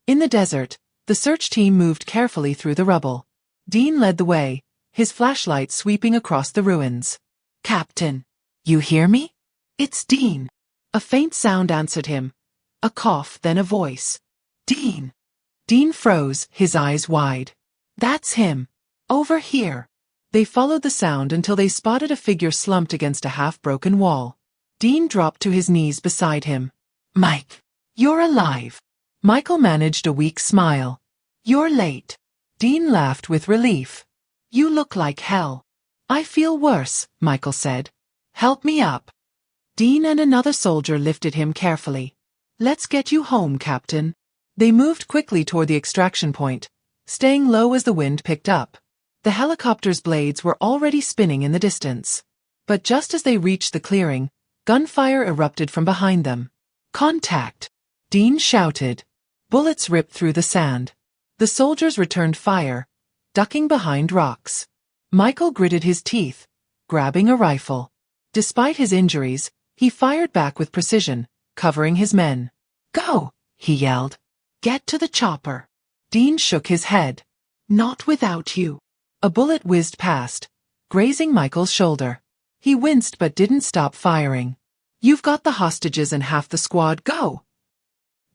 S1: In the desert, the search team moved carefully through the rubble. Dean led the way, his flashlight sweeping across the ruins. "Captain, you hear me? It's Dean." A faint sound answered him. A cough, then a voice. "Dean." Dean froze, his eyes wide. "That's him. Over here." They followed the sound until they spotted a figure slumped against a half-broken wall. Dean dropped to his knees beside him. "Mike, you're alive." Michael managed a weak smile. "You're late." Dean laughed with relief. "You look like hell." "I feel worse," Michael said. "Help me up." Dean and another soldier lifted him carefully. "Let's get you home, Captain." They moved quickly toward the extraction point, staying low as the wind picked up. The helicopter's blades were already spinning in the distance. But just as they reached the clearing, gunfire erupted from behind them. "Contact!" Dean shouted. Bullets ripped through the sand. The soldiers returned fire, ducking behind rocks. Michael gritted his teeth, grabbing a rifle. Despite his injuries, he fired back with precision, covering his men. Go, he yelled. Get to the chopper. Dean shook his head. Not without you. A bullet whizzed past, grazing Michael's shoulder. He winced but didn't stop firing. You've got the hostages and half the squad, go.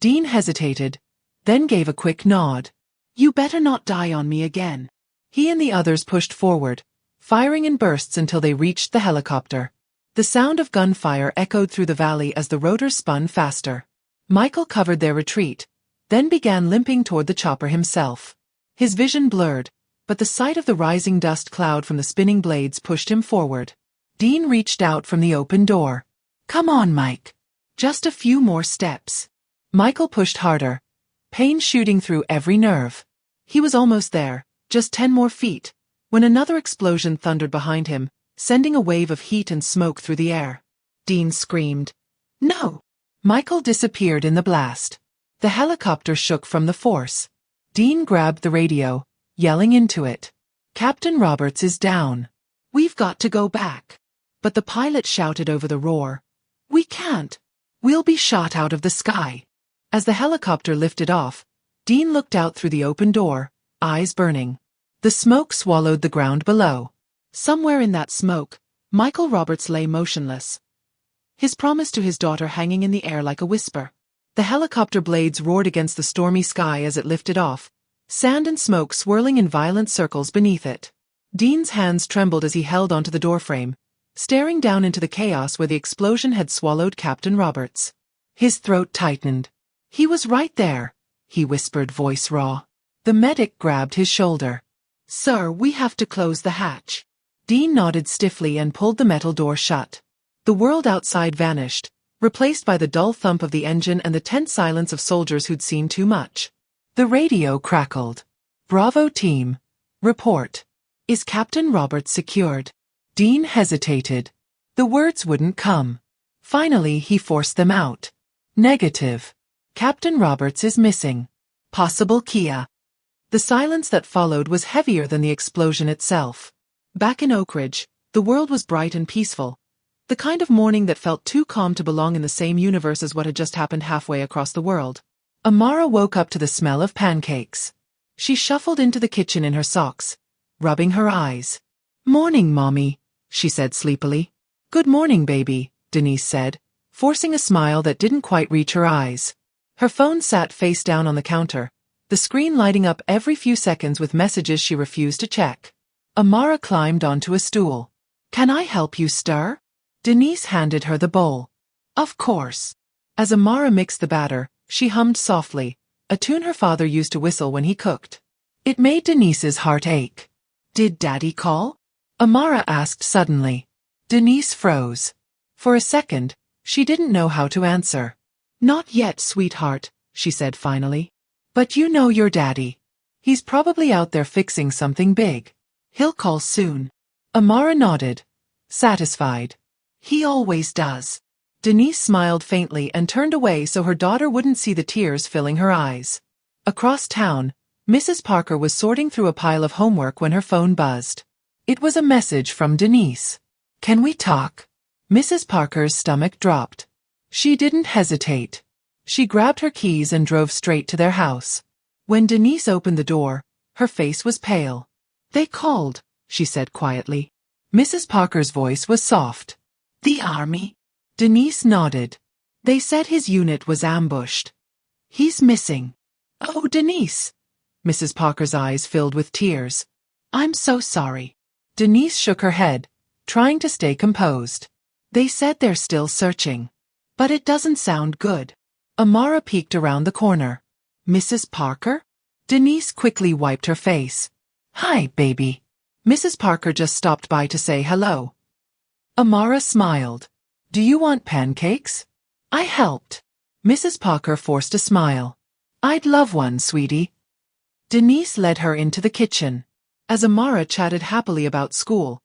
S1: Dean hesitated, then gave a quick nod. You better not die on me again. He and the others pushed forward, firing in bursts until they reached the helicopter. The sound of gunfire echoed through the valley as the rotors spun faster. Michael covered their retreat, then began limping toward the chopper himself. His vision blurred, but the sight of the rising dust cloud from the spinning blades pushed him forward. Dean reached out from the open door. Come on, Mike. Just a few more steps. Michael pushed harder, pain shooting through every nerve. He was almost there, just 10 more feet, when another explosion thundered behind him, sending a wave of heat and smoke through the air. Dean screamed. No! Michael disappeared in the blast. The helicopter shook from the force. Dean grabbed the radio, yelling into it. Captain Roberts is down. We've got to go back. But the pilot shouted over the roar. We can't. We'll be shot out of the sky. As the helicopter lifted off, Dean looked out through the open door, eyes burning. The smoke swallowed the ground below. Somewhere in that smoke, Michael Roberts lay motionless, his promise to his daughter hanging in the air like a whisper. The helicopter blades roared against the stormy sky as it lifted off, sand and smoke swirling in violent circles beneath it. Dean's hands trembled as he held onto the doorframe, staring down into the chaos where the explosion had swallowed Captain Roberts. His throat tightened. He was right there, he whispered, voice raw. The medic grabbed his shoulder. Sir, we have to close the hatch. Dean nodded stiffly and pulled the metal door shut. The world outside vanished, replaced by the dull thump of the engine and the tense silence of soldiers who'd seen too much. The radio crackled. Bravo team. Report. Is Captain Roberts secured? Dean hesitated. The words wouldn't come. Finally, he forced them out. Negative. Captain Roberts is missing. Possible Kia. The silence that followed was heavier than the explosion itself. Back in Oak Ridge, the world was bright and peaceful. The kind of morning that felt too calm to belong in the same universe as what had just happened halfway across the world. Amara woke up to the smell of pancakes. She shuffled into the kitchen in her socks, rubbing her eyes. Morning, Mommy, she said sleepily. Good morning, baby, Denise said, forcing a smile that didn't quite reach her eyes. Her phone sat face down on the counter, the screen lighting up every few seconds with messages she refused to check. Amara climbed onto a stool. Can I help you stir? Denise handed her the bowl. Of course. As Amara mixed the batter, she hummed softly, a tune her father used to whistle when he cooked. It made Denise's heart ache. Did Daddy call? Amara asked suddenly. Denise froze. For a second, she didn't know how to answer. Not yet, sweetheart, she said finally. But you know your daddy. He's probably out there fixing something big. He'll call soon. Amara nodded, satisfied. He always does. Denise smiled faintly and turned away so her daughter wouldn't see the tears filling her eyes. Across town, Mrs. Parker was sorting through a pile of homework when her phone buzzed. It was a message from Denise. Can we talk? Mrs. Parker's stomach dropped. She didn't hesitate. She grabbed her keys and drove straight to their house. When Denise opened the door, her face was pale. They called, she said quietly. Mrs. Parker's voice was soft. The army? Denise nodded. They said his unit was ambushed. He's missing. Oh, Denise. Mrs. Parker's eyes filled with tears. I'm so sorry. Denise shook her head, trying to stay composed. They said they're still searching. But it doesn't sound good. Amara peeked around the corner. Mrs. Parker? Denise quickly wiped her face. Hi, baby. Mrs. Parker just stopped by to say hello. Amara smiled. Do you want pancakes? I helped. Mrs. Parker forced a smile. I'd love one, sweetie. Denise led her into the kitchen. As Amara chatted happily about school,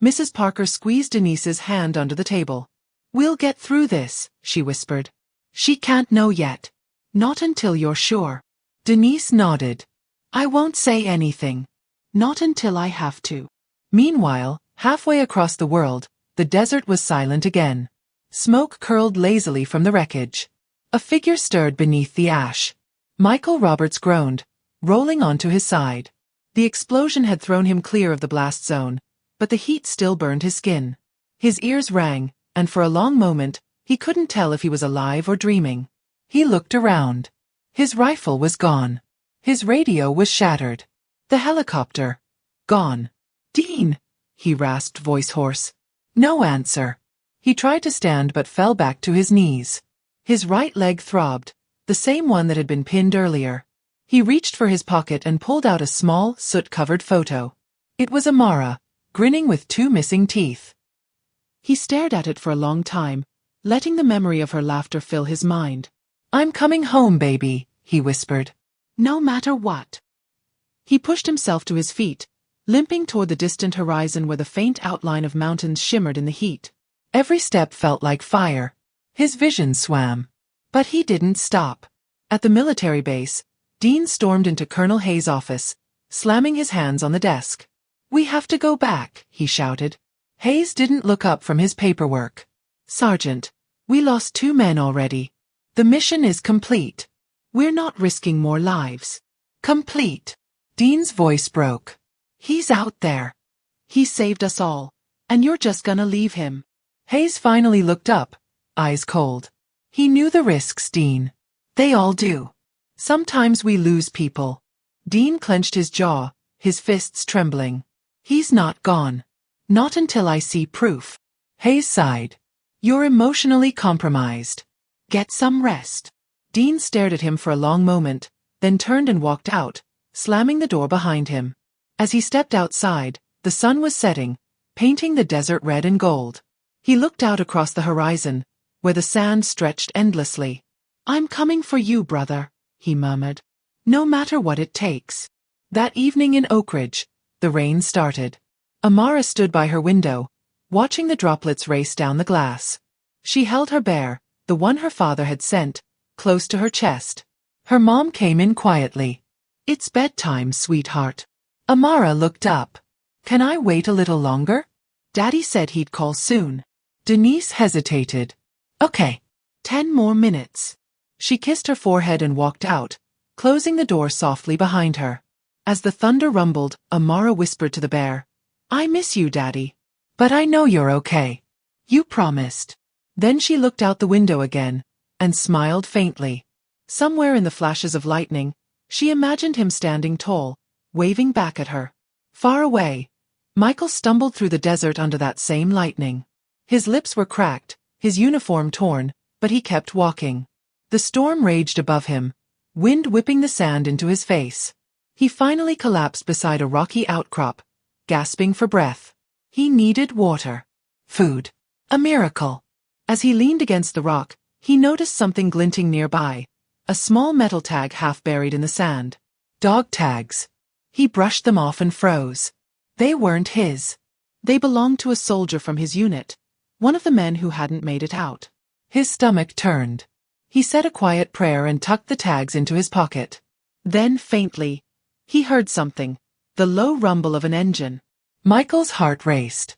S1: Mrs. Parker squeezed Denise's hand under the table. We'll get through this, she whispered. She can't know yet. Not until you're sure. Denise nodded. I won't say anything. Not until I have to. Meanwhile, halfway across the world, the desert was silent again. Smoke curled lazily from the wreckage. A figure stirred beneath the ash. Michael Roberts groaned, rolling onto his side. The explosion had thrown him clear of the blast zone, but the heat still burned his skin. His ears rang, and for a long moment, he couldn't tell if he was alive or dreaming. He looked around. His rifle was gone. His radio was shattered. The helicopter. Gone. Dean! He rasped, voice hoarse. No answer. He tried to stand but fell back to his knees. His right leg throbbed, the same one that had been pinned earlier. He reached for his pocket and pulled out a small, soot-covered photo. It was Amara, grinning with 2 missing teeth. He stared at it for a long time, letting the memory of her laughter fill his mind. I'm coming home, baby, he whispered. No matter what. He pushed himself to his feet, limping toward the distant horizon where the faint outline of mountains shimmered in the heat. Every step felt like fire. His vision swam. But he didn't stop. At the military base, Dean stormed into Colonel Hayes' office, slamming his hands on the desk. We have to go back, he shouted. Hayes didn't look up from his paperwork. Sergeant, we lost 2 men already. The mission is complete. We're not risking more lives. Complete. Dean's voice broke. He's out there. He saved us all, and you're just gonna leave him. Hayes finally looked up, eyes cold. He knew the risks, Dean. They all do. Sometimes we lose people. Dean clenched his jaw, his fists trembling. He's not gone. Not until I see proof. Hayes sighed. You're emotionally compromised. Get some rest. Dean stared at him for a long moment, then turned and walked out, slamming the door behind him. As he stepped outside, the sun was setting, painting the desert red and gold. He looked out across the horizon, where the sand stretched endlessly. I'm coming for you, brother, he murmured. No matter what it takes. That evening in Oak Ridge, the rain started. Amara stood by her window, watching the droplets race down the glass. She held her bear, the one her father had sent, close to her chest. Her mom came in quietly. It's bedtime, sweetheart. Amara looked up. Can I wait a little longer? Daddy said he'd call soon. Denise hesitated. Okay. 10 more minutes. She kissed her forehead and walked out, closing the door softly behind her. As the thunder rumbled, Amara whispered to the bear, I miss you, Daddy. But I know you're okay. You promised. Then she looked out the window again, and smiled faintly. Somewhere in the flashes of lightning, she imagined him standing tall, waving back at her. Far away, Michael stumbled through the desert under that same lightning. His lips were cracked, his uniform torn, but he kept walking. The storm raged above him, wind whipping the sand into his face. He finally collapsed beside a rocky outcrop, gasping for breath. He needed water. Food. A miracle. As he leaned against the rock, he noticed something glinting nearby, a small metal tag half buried in the sand. Dog tags. He brushed them off and froze. They weren't his. They belonged to a soldier from his unit, one of the men who hadn't made it out. His stomach turned. He said a quiet prayer and tucked the tags into his pocket. Then, faintly, he heard something, the low rumble of an engine. Michael's heart raced.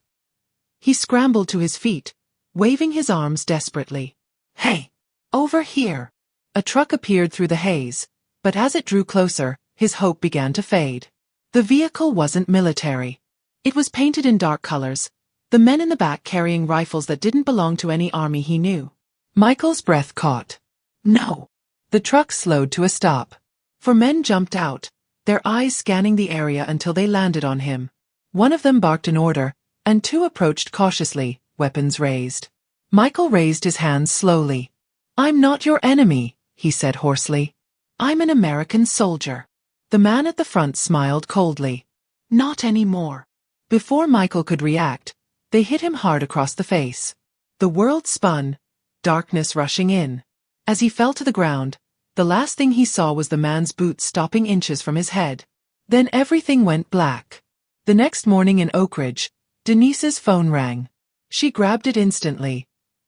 S1: He scrambled to his feet, waving his arms desperately. Hey! Over here! A truck appeared through the haze, but as it drew closer, his hope began to fade. The vehicle wasn't military. It was painted in dark colors, the men in the back carrying rifles that didn't belong to any army he knew. Michael's breath caught. No! The truck slowed to a stop. 4 men jumped out, their eyes scanning the area until they landed on him. One of them barked an order, and 2 approached cautiously, weapons raised. Michael raised his hands slowly. I'm not your enemy, he said hoarsely. I'm an American soldier. The man at the front smiled coldly. Not anymore. Before Michael could react, they hit him hard across the face. The world spun, darkness rushing in. As he fell to the ground, the last thing he saw was the man's boots stopping inches from his head. Then everything went black. The next morning in Oak Ridge, Denise's phone rang. She grabbed it instantly,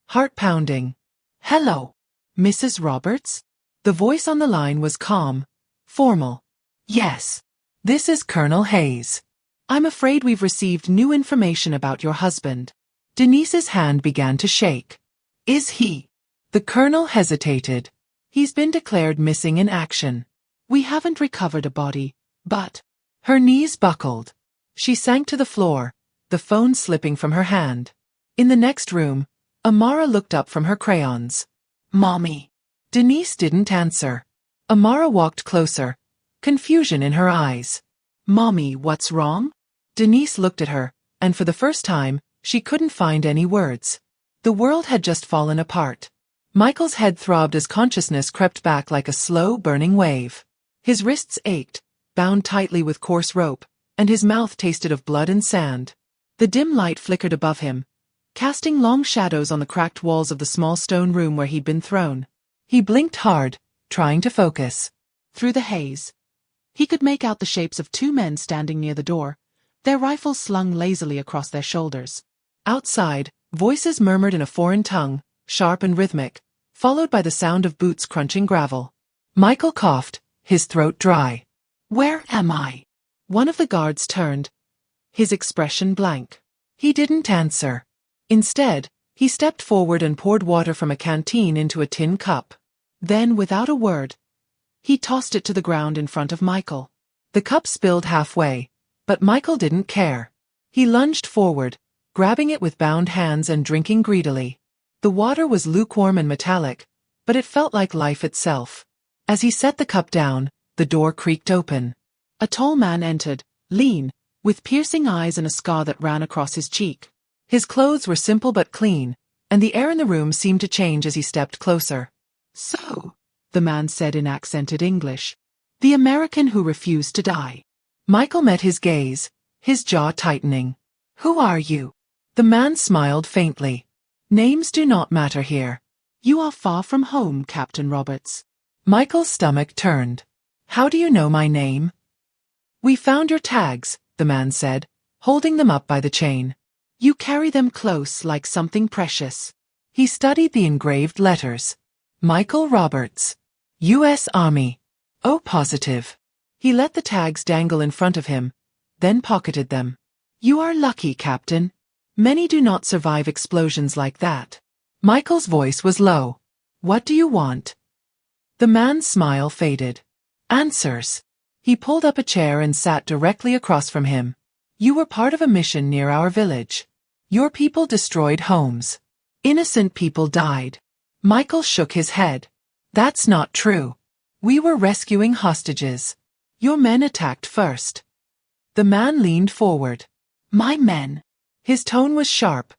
S1: heart pounding. Hello, Mrs. Roberts? The voice on the line was calm, formal. Yes. This is Colonel Hayes. I'm afraid we've received new information about your husband. Denise's hand began to shake. Is he? The colonel hesitated. He's been declared missing in action. We haven't recovered a body, but... Her knees buckled. She sank to the floor, the phone slipping from her hand. In the next room, Amara looked up from her crayons. Mommy. Denise didn't answer. Amara walked closer, confusion in her eyes. Mommy, what's wrong? Denise looked at her, and for the first time, she couldn't find any words. The world had just fallen apart. Michael's head throbbed as consciousness crept back like a slow, burning wave. His wrists ached, bound tightly with coarse rope, and his mouth tasted of blood and sand. The dim light flickered above him, casting long shadows on the cracked walls of the small stone room where he'd been thrown. He blinked hard, trying to focus. Through the haze, he could make out the shapes of two men standing near the door, their rifles slung lazily across their shoulders. Outside, voices murmured in a foreign tongue, sharp and rhythmic, followed by the sound of boots crunching gravel. Michael coughed, his throat dry. Where am I? One of the guards turned, his expression blank. He didn't answer. Instead, he stepped forward and poured water from a canteen into a tin cup. Then, without a word, he tossed it to the ground in front of Michael. The cup spilled halfway, but Michael didn't care. He lunged forward, grabbing it with bound hands and drinking greedily. The water was lukewarm and metallic, but it felt like life itself. As he set the cup down, the door creaked open. A tall man entered, lean, with piercing eyes and a scar that ran across his cheek. His clothes were simple but clean, and the air in the room seemed to change as he stepped closer. So, the man said in accented English. The American who refused to die. Michael met his gaze, his jaw tightening. Who are you? The man smiled faintly. Names do not matter here. You are far from home, Captain Roberts. Michael's stomach turned. How do you know my name? We found your tags, the man said, holding them up by the chain. You carry them close like something precious. He studied the engraved letters. Michael Roberts. U.S. Army. Oh, positive. He let the tags dangle in front of him, then pocketed them. You are lucky, Captain. Many do not survive explosions like that. Michael's voice was low. What do you want? The man's smile faded. Answers. He pulled up a chair and sat directly across from him. You were part of a mission near our village. Your people destroyed homes. Innocent people died. Michael shook his head. That's not true. We were rescuing hostages. Your men attacked first. The man leaned forward. My men. His tone was sharp.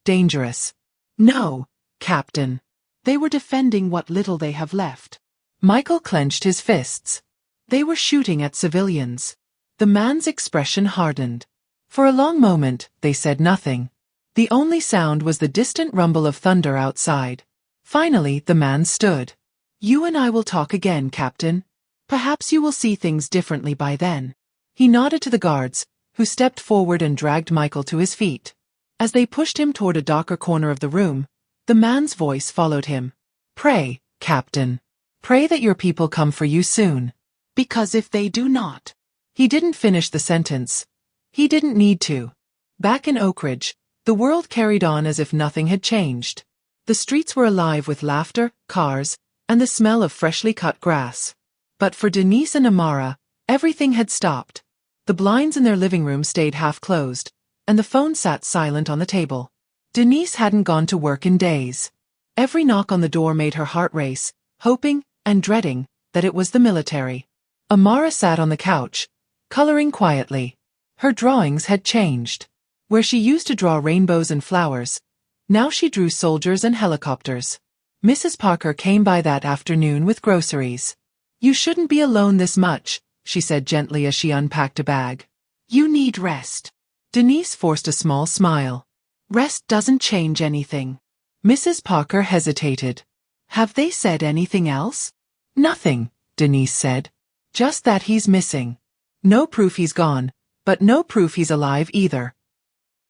S1: Dangerous. No, Captain. They were defending what little they have left. Michael clenched his fists. They were shooting at civilians. The man's expression hardened. For a long moment, they said nothing. The only sound was the distant rumble of thunder outside. Finally, the man stood. You and I will talk again, Captain. Perhaps you will see things differently by then. He nodded to the guards, who stepped forward and dragged Michael to his feet. As they pushed him toward a darker corner of the room, the man's voice followed him. Pray, Captain. Pray that your people come for you soon. Because if they do not... He didn't finish the sentence. He didn't need to. Back in Oak Ridge, the world carried on as if nothing had changed. The streets were alive with laughter, cars, and the smell of freshly cut grass. But for Denise and Amara, everything had stopped. The blinds in their living room stayed half closed, and the phone sat silent on the table. Denise hadn't gone to work in days. Every knock on the door made her heart race, hoping, and dreading, that it was the military. Amara sat on the couch, coloring quietly. Her drawings had changed. Where she used to draw rainbows and flowers, now she drew soldiers and helicopters. Mrs. Parker came by that afternoon with groceries. You shouldn't be alone this much, she said gently as she unpacked a bag. You need rest. Denise forced a small smile. Rest doesn't change anything. Mrs. Parker hesitated. Have they said anything else? Nothing, Denise said. Just that he's missing. No proof he's gone, but no proof he's alive either.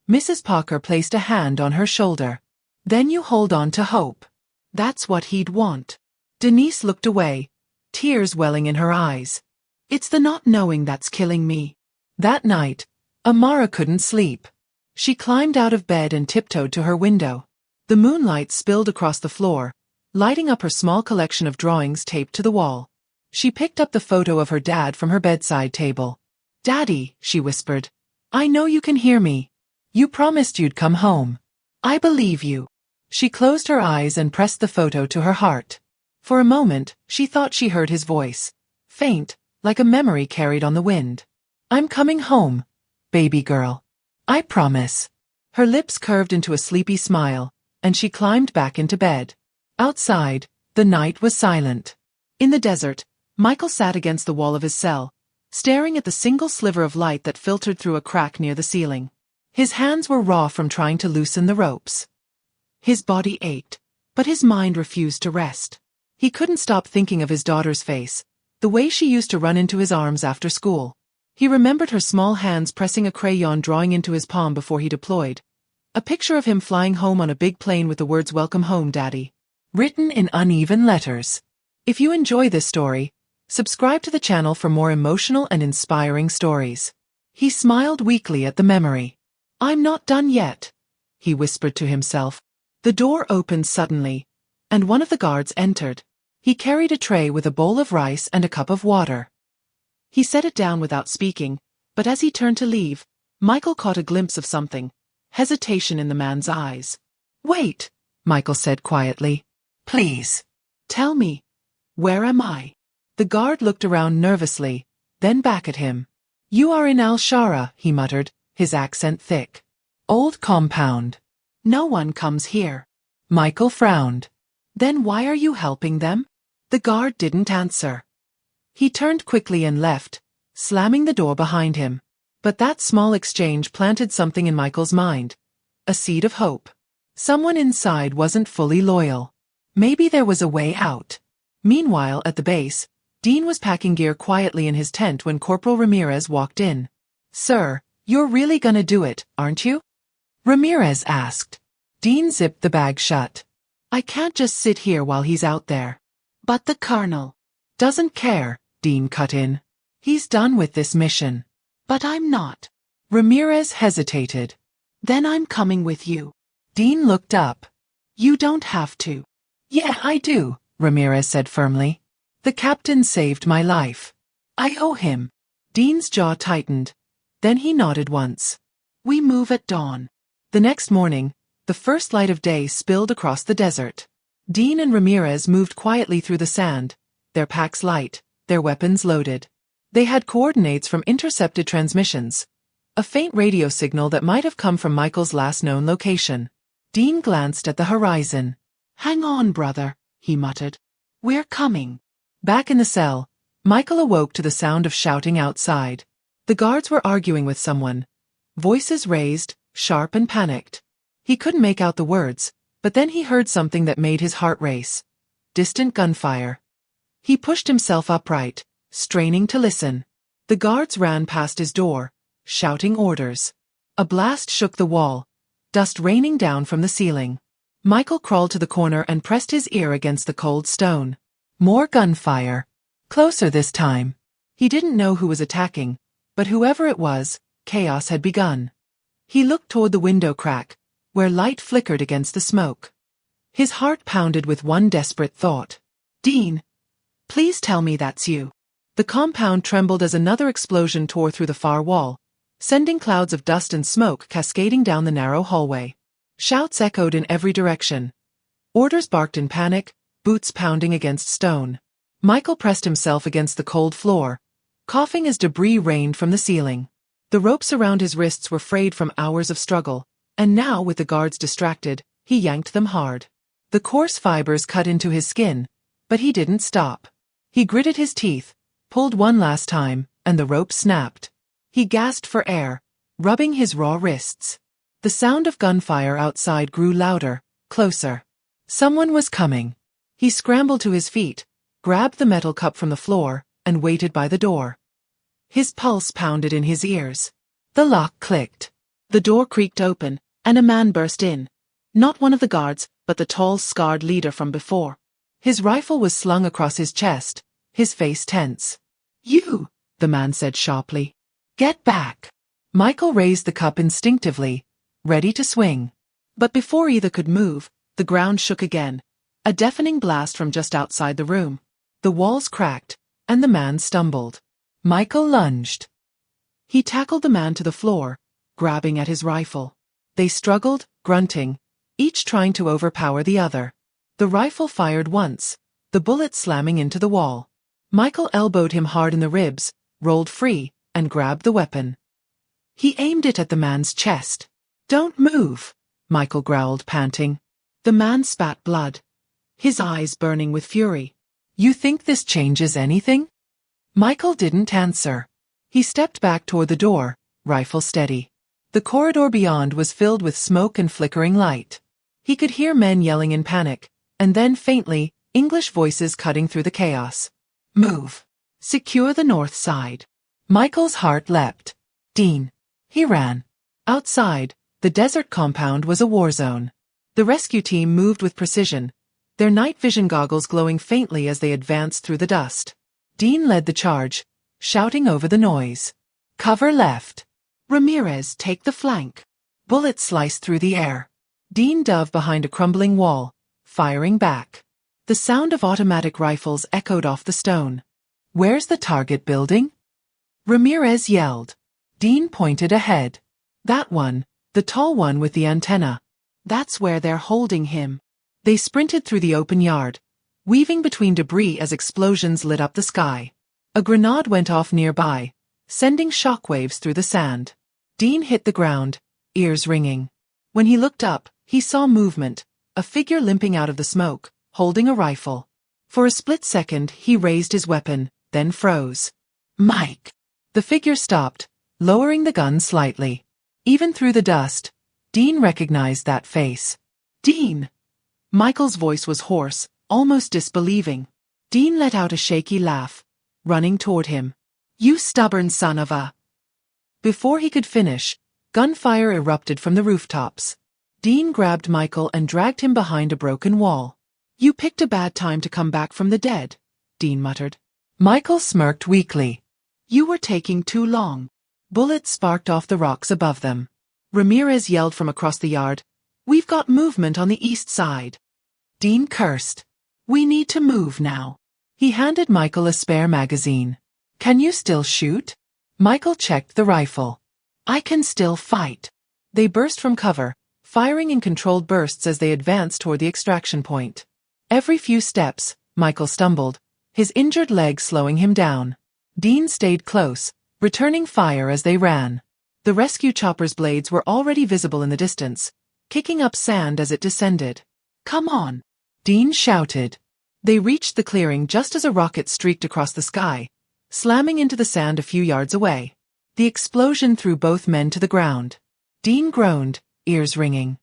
S1: Mrs. Parker placed a hand on her shoulder. Then you hold on to hope. That's what he'd want. Denise looked away, tears welling in her eyes. It's the not knowing that's killing me. That night, Amara couldn't sleep. She climbed out of bed and tiptoed to her window. The moonlight spilled across the floor, lighting up her small collection of drawings taped to the wall. She picked up the photo of her dad from her bedside table. "Daddy," she whispered, "I know you can hear me. You promised you'd come home. I believe you." She closed her eyes and pressed the photo to her heart. For a moment, she thought she heard his voice, faint, like a memory carried on the wind. "I'm coming home, baby girl. I promise." Her lips curved into a sleepy smile, and she climbed back into bed. Outside, the night was silent. In the desert, Michael sat against the wall of his cell, staring at the single sliver of light that filtered through a crack near the ceiling. His hands were raw from trying to loosen the ropes. His body ached, but his mind refused to rest. He couldn't stop thinking of his daughter's face, the way she used to run into his arms after school. He remembered her small hands pressing a crayon drawing into his palm before he deployed. A picture of him flying home on a big plane with the words "Welcome home, Daddy," written in uneven letters. If you enjoy this story, subscribe to the channel for more emotional and inspiring stories. He smiled weakly at the memory. "I'm not done yet," he whispered to himself. The door opened suddenly, and one of the guards entered. He carried a tray with a bowl of rice and a cup of water. He set it down without speaking, but as he turned to leave, Michael caught a glimpse of something, hesitation in the man's eyes. "Wait," Michael said quietly. "Please. Tell me, where am I?" The guard looked around nervously, then back at him. "You are in Al-Shara," he muttered, his accent thick. "Old compound. No one comes here." Michael frowned. "Then why are you helping them?" The guard didn't answer. He turned quickly and left, slamming the door behind him. But that small exchange planted something in Michael's mind. A seed of hope. Someone inside wasn't fully loyal. Maybe there was a way out. Meanwhile, at the base, Dean was packing gear quietly in his tent when Corporal Ramirez walked in. "Sir, you're really gonna do it, aren't you?" Ramirez asked. Dean zipped the bag shut. "I can't just sit here while he's out there." "But the Colonel doesn't care," Dean cut in. "He's done with this mission." "But I'm not." Ramirez hesitated. "Then I'm coming with you." Dean looked up. "You don't have to." "Yeah, I do," Ramirez said firmly. "The captain saved my life. I owe him." Dean's jaw tightened. Then he nodded once. "We move at dawn." The next morning, the first light of day spilled across the desert. Dean and Ramirez moved quietly through the sand, their packs light, their weapons loaded. They had coordinates from intercepted transmissions, a faint radio signal that might have come from Michael's last known location. Dean glanced at the horizon. "Hang on, brother," he muttered. "We're coming." Back in the cell, Michael awoke to the sound of shouting outside. The guards were arguing with someone, voices raised, sharp and panicked. He couldn't make out the words, but then he heard something that made his heart race. Distant gunfire. He pushed himself upright, straining to listen. The guards ran past his door, shouting orders. A blast shook the wall, dust raining down from the ceiling. Michael crawled to the corner and pressed his ear against the cold stone. More gunfire. Closer this time. He didn't know who was attacking, but whoever it was, chaos had begun. He looked toward the window crack, where light flickered against the smoke. His heart pounded with one desperate thought. "Dean, please tell me that's you." The compound trembled as another explosion tore through the far wall, sending clouds of dust and smoke cascading down the narrow hallway. Shouts echoed in every direction. Orders barked in panic, boots pounding against stone. Michael pressed himself against the cold floor, coughing as debris rained from the ceiling. The ropes around his wrists were frayed from hours of struggle, and now, with the guards distracted, he yanked them hard. The coarse fibers cut into his skin, but he didn't stop. He gritted his teeth, pulled one last time, and the rope snapped. He gasped for air, rubbing his raw wrists. The sound of gunfire outside grew louder, closer. Someone was coming. He scrambled to his feet, grabbed the metal cup from the floor, and waited by the door. His pulse pounded in his ears. The lock clicked. The door creaked open, and a man burst in. Not one of the guards, but the tall, scarred leader from before. His rifle was slung across his chest, his face tense. "You," the man said sharply. "Get back." Michael raised the cup instinctively, ready to swing. But before either could move, the ground shook again, a deafening blast from just outside the room. The walls cracked, and the man stumbled. Michael lunged. He tackled the man to the floor, grabbing at his rifle. They struggled, grunting, each trying to overpower the other. The rifle fired once, the bullet slamming into the wall. Michael elbowed him hard in the ribs, rolled free, and grabbed the weapon. He aimed it at the man's chest. "Don't move," Michael growled, panting. The man spat blood, his eyes burning with fury. "You think this changes anything?" Michael didn't answer. He stepped back toward the door, rifle steady. The corridor beyond was filled with smoke and flickering light. He could hear men yelling in panic, and then faintly, English voices cutting through the chaos. "Move. Secure the north side." Michael's heart leapt. "Dean." He ran. Outside, the desert compound was a war zone. The rescue team moved with precision, their night vision goggles glowing faintly as they advanced through the dust. Dean led the charge, shouting over the noise. "Cover left. Ramirez, take the flank." Bullets sliced through the air. Dean dove behind a crumbling wall, firing back. The sound of automatic rifles echoed off the stone. "Where's the target building?" Ramirez yelled. Dean pointed ahead. "That one, the tall one with the antenna. That's where they're holding him." They sprinted through the open yard, weaving between debris as explosions lit up the sky. A grenade went off nearby, sending shockwaves through the sand. Dean hit the ground, ears ringing. When he looked up, he saw movement, a figure limping out of the smoke, holding a rifle. For a split second, he raised his weapon, then froze. "Mike!" The figure stopped, lowering the gun slightly. Even through the dust, Dean recognized that face. "Dean!" Michael's voice was hoarse, almost disbelieving. Dean let out a shaky laugh, running toward him. "You stubborn son of a..." Before he could finish, gunfire erupted from the rooftops. Dean grabbed Michael and dragged him behind a broken wall. "You picked a bad time to come back from the dead," Dean muttered. Michael smirked weakly. "You were taking too long." Bullets sparked off the rocks above them. Ramirez yelled from across the yard, "We've got movement on the east side." Dean cursed. "We need to move now." He handed Michael a spare magazine. "Can you still shoot?" Michael checked the rifle. "I can still fight." They burst from cover, firing in controlled bursts as they advanced toward the extraction point. Every few steps, Michael stumbled, his injured leg slowing him down. Dean stayed close, returning fire as they ran. The rescue chopper's blades were already visible in the distance, kicking up sand as it descended. "Come on!" Dean shouted. They reached the clearing just as a rocket streaked across the sky, slamming into the sand a few yards away. The explosion threw both men to the ground. Dean groaned, ears ringing.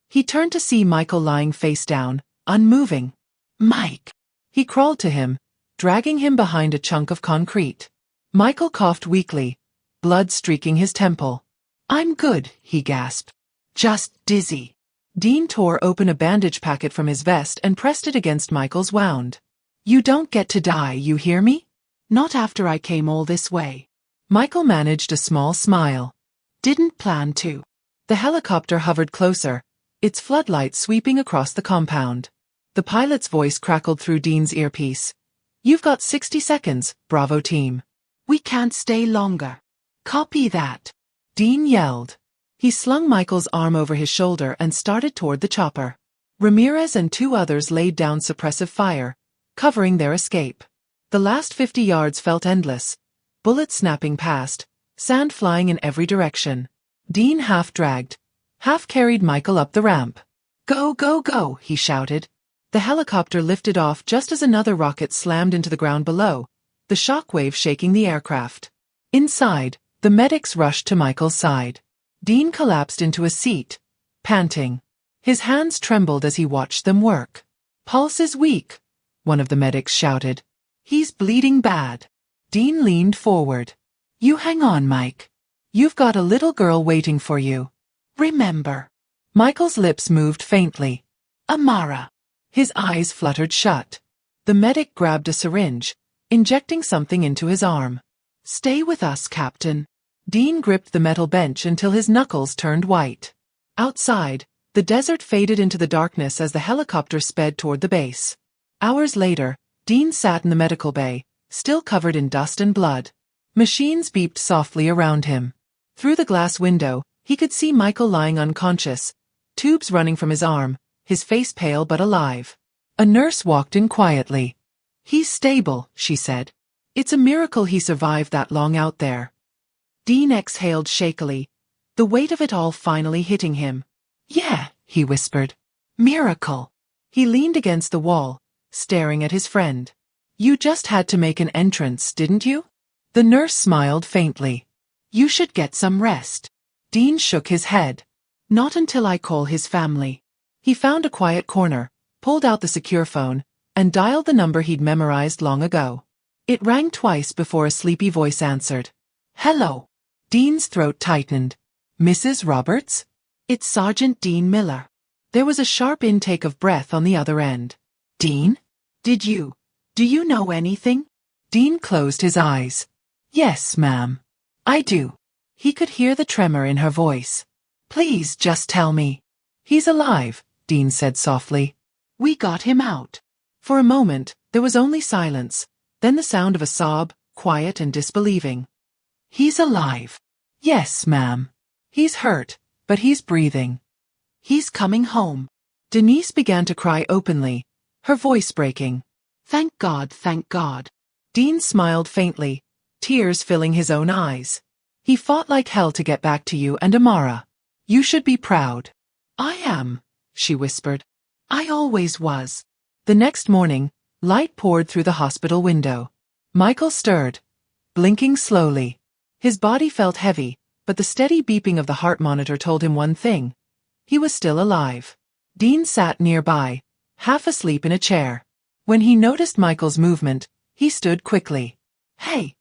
S1: He turned to see Michael lying face down, unmoving. "Mike!" He crawled to him, dragging him behind a chunk of concrete. Michael coughed weakly, blood streaking his temple. "I'm good," he gasped. "Just dizzy." Dean tore open a bandage packet from his vest and pressed it against Michael's wound. "You don't get to die, you hear me? Not after I came all this way." Michael managed a small smile. "Didn't plan to." The helicopter hovered closer, its floodlights sweeping across the compound. The pilot's voice crackled through Dean's earpiece. "You've got 60 seconds, Bravo team." "We can't stay longer." "Copy that," Dean yelled. He slung Michael's arm over his shoulder and started toward the chopper. Ramirez and 2 others laid down suppressive fire, covering their escape. The last 50 yards felt endless, bullets snapping past, sand flying in every direction. Dean half dragged, half carried Michael up the ramp. "Go, go, go," he shouted. The helicopter lifted off just as another rocket slammed into the ground below, the shockwave shaking the aircraft. Inside, the medics rushed to Michael's side. Dean collapsed into a seat, panting. His hands trembled as he watched them work. "Pulse is weak," one of the medics shouted. "He's bleeding bad." Dean leaned forward. "You hang on, Mike. You've got a little girl waiting for you. Remember." Michael's lips moved faintly. "Amara." His eyes fluttered shut. The medic grabbed a syringe, injecting something into his arm. "Stay with us, Captain." Dean gripped the metal bench until his knuckles turned white. Outside, the desert faded into the darkness as the helicopter sped toward the base. Hours later, Dean sat in the medical bay, still covered in dust and blood. Machines beeped softly around him. Through the glass window, he could see Michael lying unconscious, tubes running from his arm, his face pale but alive. A nurse walked in quietly. "He's stable," she said. "It's a miracle he survived that long out there." Dean exhaled shakily, the weight of it all finally hitting him. "Yeah," he whispered. "Miracle." He leaned against the wall, staring at his friend. "You just had to make an entrance, didn't you?" The nurse smiled faintly. "You should get some rest." Dean shook his head. "Not until I call his family." He found a quiet corner, pulled out the secure phone, and dialed the number he'd memorized long ago. It rang twice before a sleepy voice answered. "Hello." Dean's throat tightened. "Mrs. Roberts?" "It's Sergeant Dean Miller." There was a sharp intake of breath on the other end. "Dean? Do you know anything?" Dean closed his eyes. "Yes, ma'am. I do." He could hear the tremor in her voice. "Please just tell me." "He's alive," Dean said softly. "We got him out." For a moment, there was only silence, then the sound of a sob, quiet and disbelieving. "He's alive." "Yes, ma'am. He's hurt, but he's breathing." "He's coming home." Denise began to cry openly, her voice breaking. "Thank God, thank God." Dean smiled faintly, tears filling his own eyes. "He fought like hell to get back to you and Amara. You should be proud." "I am," she whispered. "I always was." The next morning, light poured through the hospital window. Michael stirred, blinking slowly. His body felt heavy, but the steady beeping of the heart monitor told him one thing. He was still alive. Dean sat nearby, half asleep in a chair. When he noticed Michael's movement, he stood quickly. "Hey.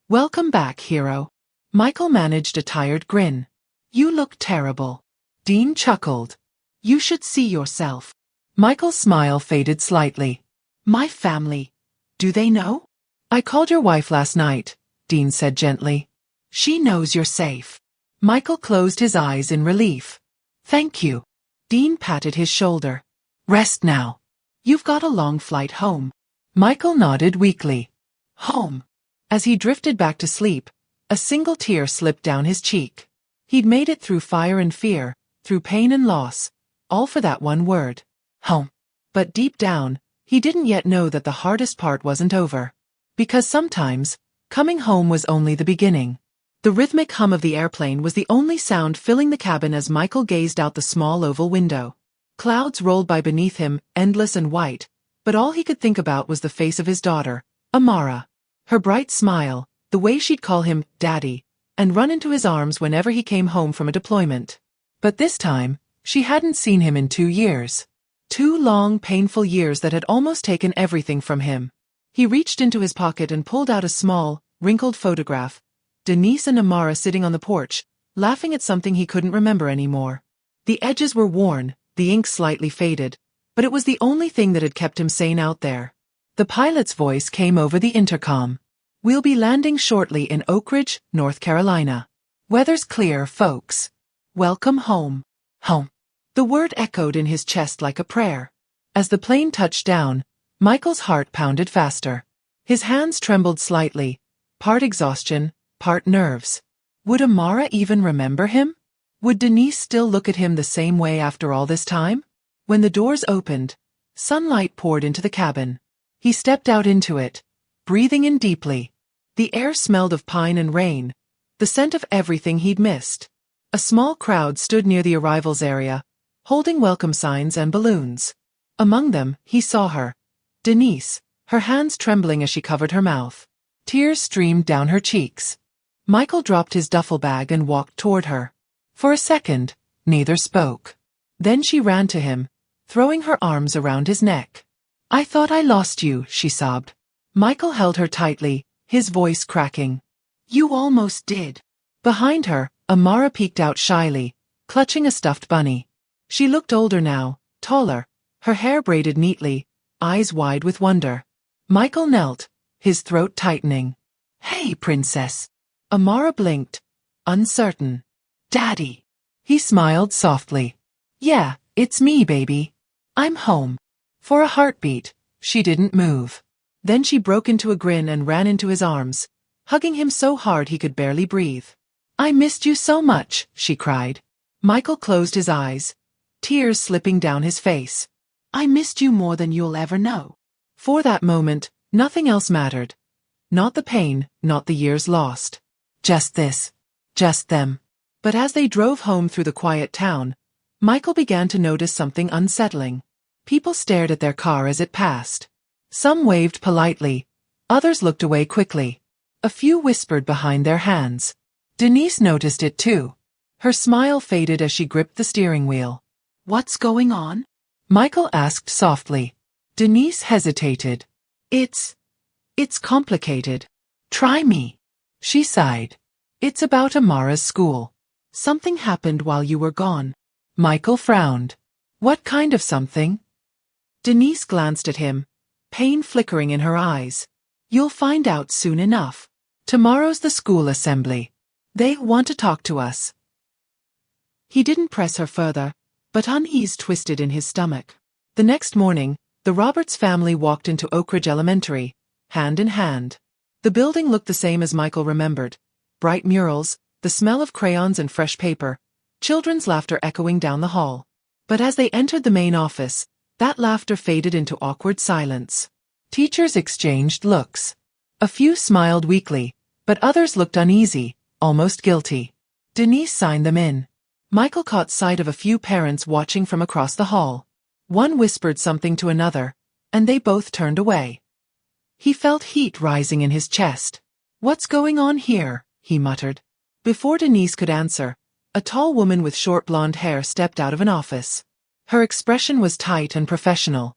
S1: Welcome back, hero." Michael managed a tired grin. "You look terrible." Dean chuckled. "You should see yourself." Michael's smile faded slightly. "My family. Do they know?" "I called your wife last night," Dean said gently. "She knows you're safe." Michael closed his eyes in relief. "Thank you." Dean patted his shoulder. "Rest now. You've got a long flight home." Michael nodded weakly. "Home." As he drifted back to sleep, a single tear slipped down his cheek. He'd made it through fire and fear, through pain and loss, all for that one word. Home. But deep down, he didn't yet know that the hardest part wasn't over. Because sometimes, coming home was only the beginning. The rhythmic hum of the airplane was the only sound filling the cabin as Michael gazed out the small oval window. Clouds rolled by beneath him, endless and white, but all he could think about was the face of his daughter, Amara. Her bright smile, the way she'd call him Daddy, and run into his arms whenever he came home from a deployment. But this time, she hadn't seen him in 2 years. 2 long, painful years that had almost taken everything from him. He reached into his pocket and pulled out a small, wrinkled photograph. Denise and Amara sitting on the porch, laughing at something he couldn't remember anymore. The edges were worn, the ink slightly faded, but it was the only thing that had kept him sane out there. The pilot's voice came over the intercom. "We'll be landing shortly in Oak Ridge, North Carolina. Weather's clear, folks. Welcome home." Home. The word echoed in his chest like a prayer. As the plane touched down, Michael's heart pounded faster. His hands trembled slightly, part exhaustion, part nerves. Would Amara even remember him? Would Denise still look at him the same way after all this time? When the doors opened, sunlight poured into the cabin. He stepped out into it, breathing in deeply. The air smelled of pine and rain, the scent of everything he'd missed. A small crowd stood near the arrivals area, holding welcome signs and balloons. Among them, he saw her, Denise, her hands trembling as she covered her mouth. Tears streamed down her cheeks. Michael dropped his duffel bag and walked toward her. For a second, neither spoke. Then she ran to him, throwing her arms around his neck. "I thought I lost you," she sobbed. Michael held her tightly, his voice cracking. "You almost did." Behind her, Amara peeked out shyly, clutching a stuffed bunny. She looked older now, taller, her hair braided neatly, eyes wide with wonder. Michael knelt, his throat tightening. "Hey, princess." Amara blinked, uncertain. "Daddy." He smiled softly. "Yeah, it's me, baby. I'm home." For a heartbeat, she didn't move. Then she broke into a grin and ran into his arms, hugging him so hard he could barely breathe. "I missed you so much," she cried. Michael closed his eyes, tears slipping down his face. "I missed you more than you'll ever know." For that moment, nothing else mattered. Not the pain, not the years lost. Just this. Just them. But as they drove home through the quiet town, Michael began to notice something unsettling. People stared at their car as it passed. Some waved politely, others looked away quickly. A few whispered behind their hands. Denise noticed it too. Her smile faded as she gripped the steering wheel. "What's going on?" Michael asked softly. Denise hesitated. It's complicated. Try me." She sighed. "It's about Amara's school. Something happened while you were gone." Michael frowned. "What kind of something?" Denise glanced at him, pain flickering in her eyes. "You'll find out soon enough. Tomorrow's the school assembly. They want to talk to us." He didn't press her further, but unease twisted in his stomach. The next morning, the Roberts family walked into Oak Ridge Elementary, hand in hand. The building looked the same as Michael remembered. Bright murals, the smell of crayons and fresh paper, children's laughter echoing down the hall. But as they entered the main office, that laughter faded into awkward silence. Teachers exchanged looks. A few smiled weakly, but others looked uneasy, almost guilty. Denise signed them in. Michael caught sight of a few parents watching from across the hall. One whispered something to another, and they both turned away. He felt heat rising in his chest. "What's going on here?" he muttered. Before Denise could answer, a tall woman with short blonde hair stepped out of an office. Her expression was tight and professional.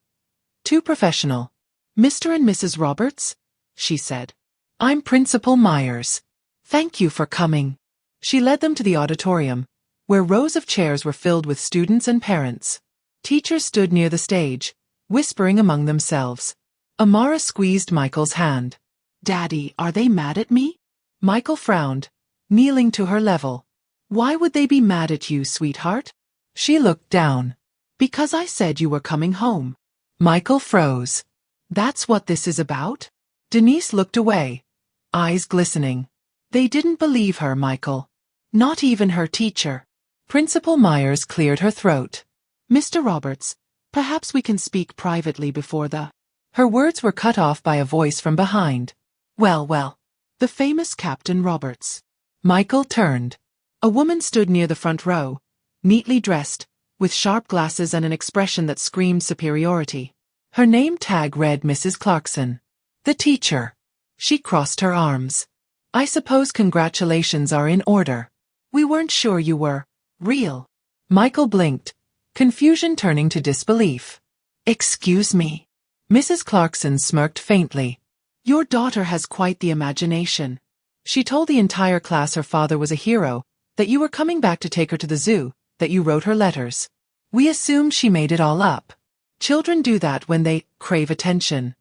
S1: Too professional. "Mr. and Mrs. Roberts?" she said. "I'm Principal Myers. Thank you for coming." She led them to the auditorium, where rows of chairs were filled with students and parents. Teachers stood near the stage, whispering among themselves. Amara squeezed Michael's hand. "Daddy, are they mad at me?" Michael frowned, kneeling to her level. "Why would they be mad at you, sweetheart?" She looked down. "Because I said you were coming home." Michael froze. "That's what this is about?" Denise looked away, eyes glistening. They didn't believe her, Michael. Not even her teacher. Principal Myers cleared her throat. "Mr. Roberts, perhaps we can speak privately before the—" Her words were cut off by a voice from behind. Well, the famous Captain Roberts." Michael turned. A woman stood near the front row, neatly dressed, with sharp glasses and an expression that screamed superiority. Her name tag read Mrs. Clarkson. The teacher. She crossed her arms. "I suppose congratulations are in order. We weren't sure you were real." Michael blinked, confusion turning to disbelief. "Excuse me." Mrs. Clarkson smirked faintly. "Your daughter has quite the imagination. She told the entire class her father was a hero, that you were coming back to take her to the zoo, that you wrote her letters. We assumed she made it all up. Children do that when they crave attention."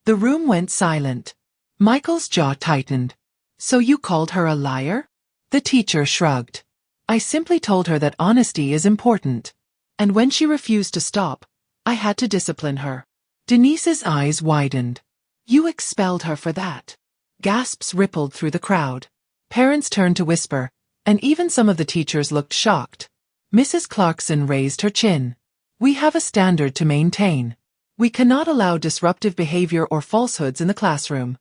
S1: The room went silent. Michael's jaw tightened. "So you called her a liar?" The teacher shrugged. "I simply told her that honesty is important. And when she refused to stop, I had to discipline her." Denise's eyes widened. "You expelled her for that?" Gasps rippled through the crowd. Parents turned to whisper, and even some of the teachers looked shocked. Mrs. Clarkson raised her chin. "We have a standard to maintain. We cannot allow disruptive behavior or falsehoods in the classroom."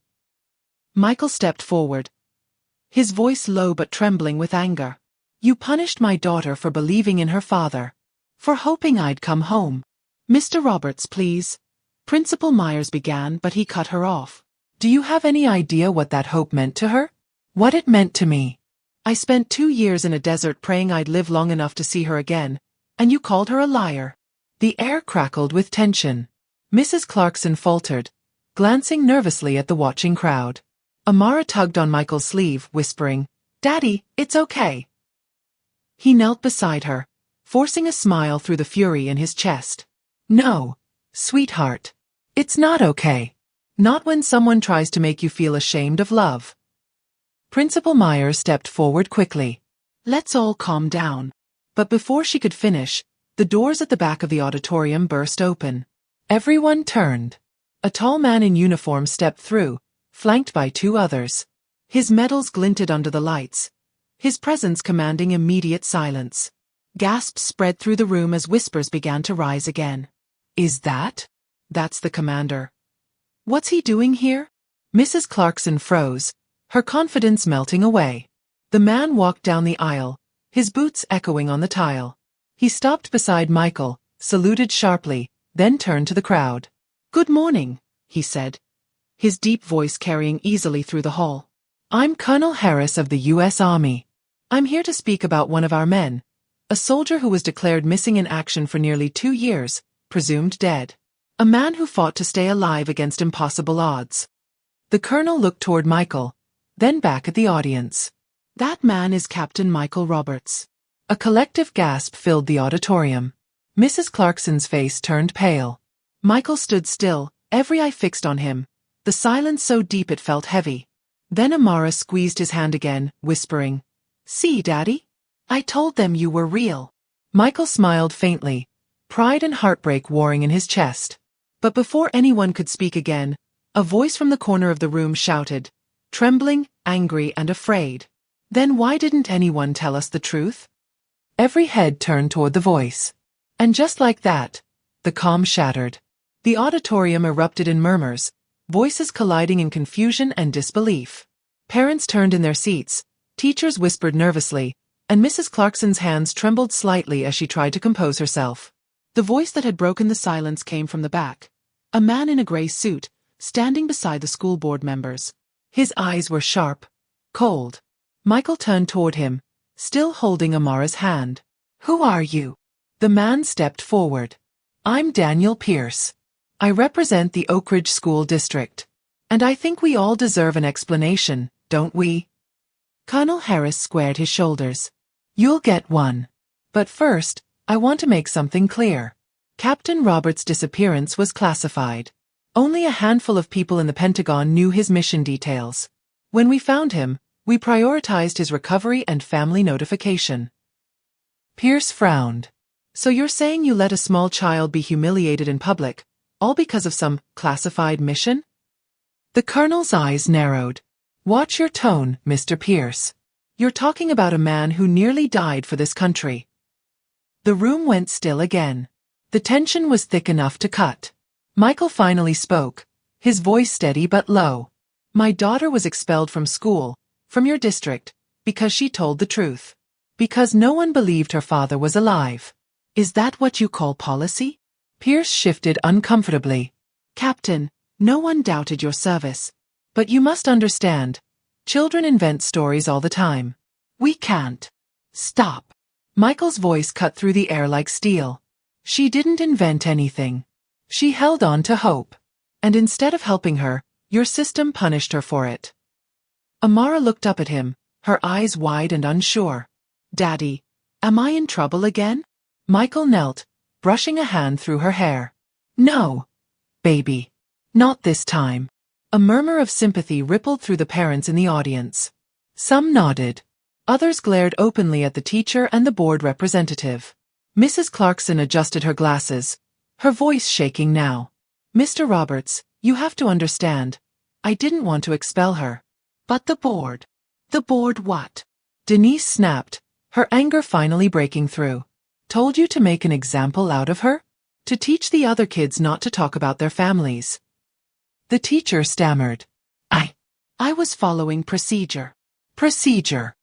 S1: Michael stepped forward, his voice low but trembling with anger. "You punished my daughter for believing in her father, for hoping I'd come home." "Mr. Roberts, please." Principal Myers began, but he cut her off. "Do you have any idea what that hope meant to her? What it meant to me? I spent 2 years in a desert praying I'd live long enough to see her again, and you called her a liar." The air crackled with tension. Mrs. Clarkson faltered, glancing nervously at the watching crowd. Amara tugged on Michael's sleeve, whispering, "Daddy, it's okay." He knelt beside her, forcing a smile through the fury in his chest. No, sweetheart. It's not okay. Not when someone tries to make you feel ashamed of love. Principal Myers stepped forward quickly. Let's all calm down. But before she could finish, the doors at the back of the auditorium burst open. Everyone turned. A tall man in uniform stepped through, flanked by two others. His medals glinted under the lights, his presence commanding immediate silence. Gasps spread through the room as whispers began to rise again. Is that? That's the commander. What's he doing here? Mrs. Clarkson froze, her confidence melting away. The man walked down the aisle, his boots echoing on the tile. He stopped beside Michael, saluted sharply, then turned to the crowd. Good morning, he said, his deep voice carrying easily through the hall. I'm Colonel Harris of the U.S. Army. I'm here to speak about one of our men, a soldier who was declared missing in action for nearly 2 years, presumed dead. A man who fought to stay alive against impossible odds. The colonel looked toward Michael, then back at the audience. That man is Captain Michael Roberts. A collective gasp filled the auditorium. Mrs. Clarkson's face turned pale. Michael stood still, every eye fixed on him, the silence so deep it felt heavy. Then Amara squeezed his hand again, whispering, See, Daddy? I told them you were real. Michael smiled faintly, pride and heartbreak warring in his chest. But before anyone could speak again, a voice from the corner of the room shouted, trembling, angry, and afraid. Then why didn't anyone tell us the truth? Every head turned toward the voice. And just like that, the calm shattered. The auditorium erupted in murmurs, voices colliding in confusion and disbelief. Parents turned in their seats, teachers whispered nervously, and Mrs. Clarkson's hands trembled slightly as she tried to compose herself. The voice that had broken the silence came from the back. A man in a gray suit, standing beside the school board members. His eyes were sharp, cold. Michael turned toward him, still holding Amara's hand. Who are you? The man stepped forward. I'm Daniel Pierce. I represent the Oak Ridge School District. And I think we all deserve an explanation, don't we? Colonel Harris squared his shoulders. You'll get one. But first, I want to make something clear. Captain Roberts' disappearance was classified. Only a handful of people in the Pentagon knew his mission details. When we found him, we prioritized his recovery and family notification. Pierce frowned. So you're saying you let a small child be humiliated in public, all because of some classified mission? The colonel's eyes narrowed. Watch your tone, Mr. Pierce. You're talking about a man who nearly died for this country. The room went still again. The tension was thick enough to cut. Michael finally spoke, his voice steady but low. My daughter was expelled from school, from your district, because she told the truth. Because no one believed her father was alive. Is that what you call policy? Pierce shifted uncomfortably. Captain, no one doubted your service. But you must understand, children invent stories all the time. We can't. Stop. Michael's voice cut through the air like steel. She didn't invent anything. She held on to hope. And instead of helping her, your system punished her for it. Amara looked up at him, her eyes wide and unsure. Daddy, am I in trouble again? Michael knelt, brushing a hand through her hair. No, baby. Not this time. A murmur of sympathy rippled through the parents in the audience. Some nodded. Others glared openly at the teacher and the board representative. Mrs. Clarkson adjusted her glasses, her voice shaking now. Mr. Roberts, you have to understand. I didn't want to expel her. But the board. The board what? Denise snapped, her anger finally breaking through. Told you to make an example out of her? To teach the other kids not to talk about their families. The teacher stammered. I was following procedure. Procedure.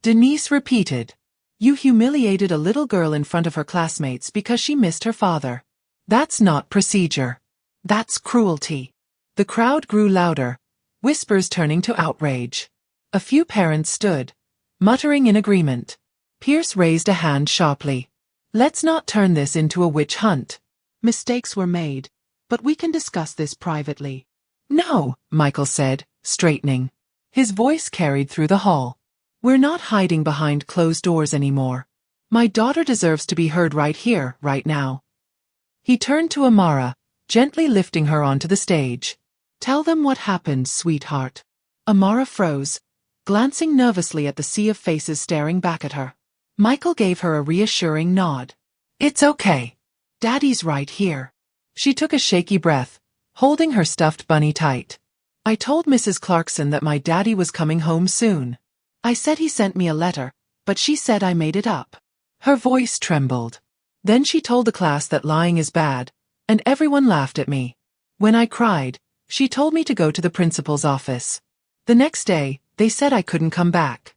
S1: Denise repeated. You humiliated a little girl in front of her classmates because she missed her father. That's not procedure. That's cruelty. The crowd grew louder, whispers turning to outrage. A few parents stood, muttering in agreement. Pierce raised a hand sharply. Let's not turn this into a witch hunt. Mistakes were made, but we can discuss this privately. No, Michael said, straightening. His voice carried through the hall. We're not hiding behind closed doors anymore. My daughter deserves to be heard right here, right now. He turned to Amara, gently lifting her onto the stage. "Tell them what happened, sweetheart." Amara froze, glancing nervously at the sea of faces staring back at her. Michael gave her a reassuring nod. "It's okay. Daddy's right here." She took a shaky breath, holding her stuffed bunny tight. "I told Mrs. Clarkson that my daddy was coming home soon. I said he sent me a letter, but she said I made it up." Her voice trembled. "Then she told the class that lying is bad, and everyone laughed at me. When I cried, she told me to go to the principal's office. The next day, they said I couldn't come back."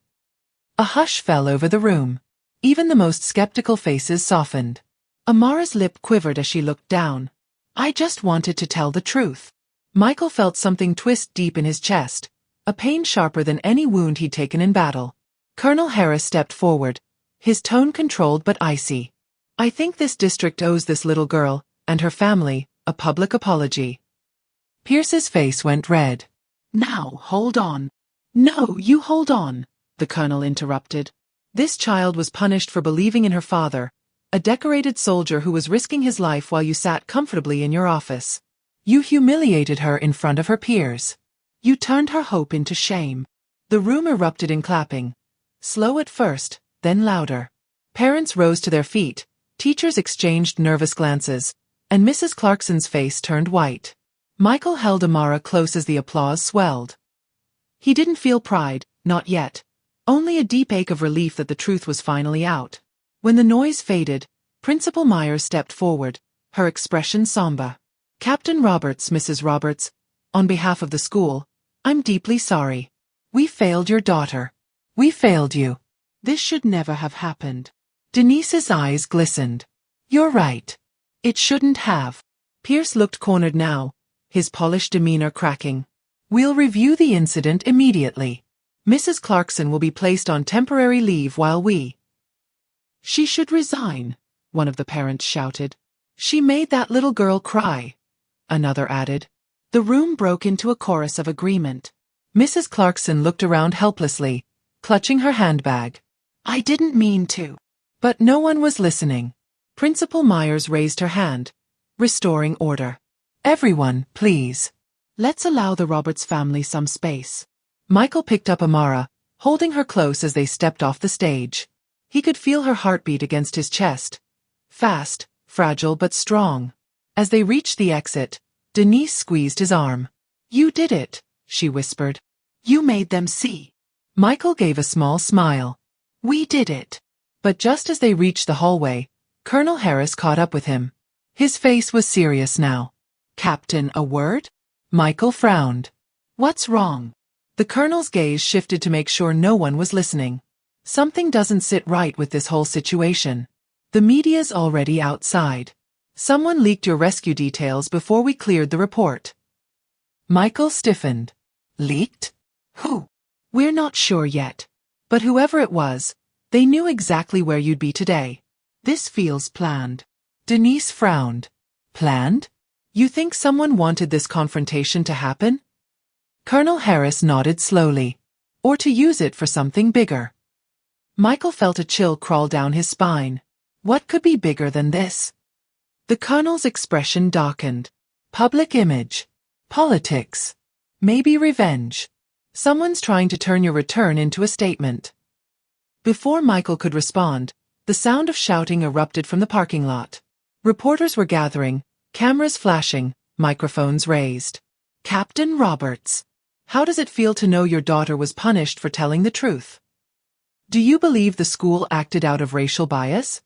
S1: A hush fell over the room. Even the most skeptical faces softened. Amara's lip quivered as she looked down. "I just wanted to tell the truth." Michael felt something twist deep in his chest, a pain sharper than any wound he'd taken in battle. Colonel Harris stepped forward, his tone controlled but icy. "I think this district owes this little girl, and her family, a public apology." Pierce's face went red. "Now, hold on." "No, you hold on," the colonel interrupted. "This child was punished for believing in her father, a decorated soldier who was risking his life while you sat comfortably in your office. You humiliated her in front of her peers. You turned her hope into shame." The room erupted in clapping, slow at first, then louder. Parents rose to their feet, teachers exchanged nervous glances, and Mrs. Clarkson's face turned white. Michael held Amara close as the applause swelled. He didn't feel pride, not yet, only a deep ache of relief that the truth was finally out. When the noise faded, Principal Myers stepped forward, her expression somber. "Captain Roberts, Mrs. Roberts, on behalf of the school, I'm deeply sorry. We failed your daughter. We failed you. This should never have happened." Denise's eyes glistened. "You're right. It shouldn't have." Pierce looked cornered now, his polished demeanor cracking. "We'll review the incident immediately. Mrs. Clarkson will be placed on temporary leave while we—" "She should resign," one of the parents shouted. "She made that little girl cry," another added. The room broke into a chorus of agreement. Mrs. Clarkson looked around helplessly, clutching her handbag. "I didn't mean to." But no one was listening. Principal Myers raised her hand, restoring order. "Everyone, please. Let's allow the Roberts family some space." Michael picked up Amara, holding her close as they stepped off the stage. He could feel her heartbeat against his chest. Fast, fragile but strong. As they reached the exit, Denise squeezed his arm. "You did it," she whispered. "You made them see." Michael gave a small smile. "We did it." But just as they reached the hallway, Colonel Harris caught up with him. His face was serious now. "Captain, a word?" Michael frowned. "What's wrong?" The colonel's gaze shifted to make sure no one was listening. "Something doesn't sit right with this whole situation. The media's already outside. Someone leaked your rescue details before we cleared the report." Michael stiffened. "Leaked? Who?" "We're not sure yet. But whoever it was, they knew exactly where you'd be today. This feels planned." Denise frowned. "Planned? You think someone wanted this confrontation to happen?" Colonel Harris nodded slowly. "Or to use it for something bigger." Michael felt a chill crawl down his spine. What could be bigger than this? The colonel's expression darkened. Public image. Politics. Maybe revenge. Someone's trying to turn your return into a statement. Before Michael could respond, the sound of shouting erupted from the parking lot. Reporters were gathering, cameras flashing, microphones raised. "Captain Roberts, how does it feel to know your daughter was punished for telling the truth? Do you believe the school acted out of racial bias?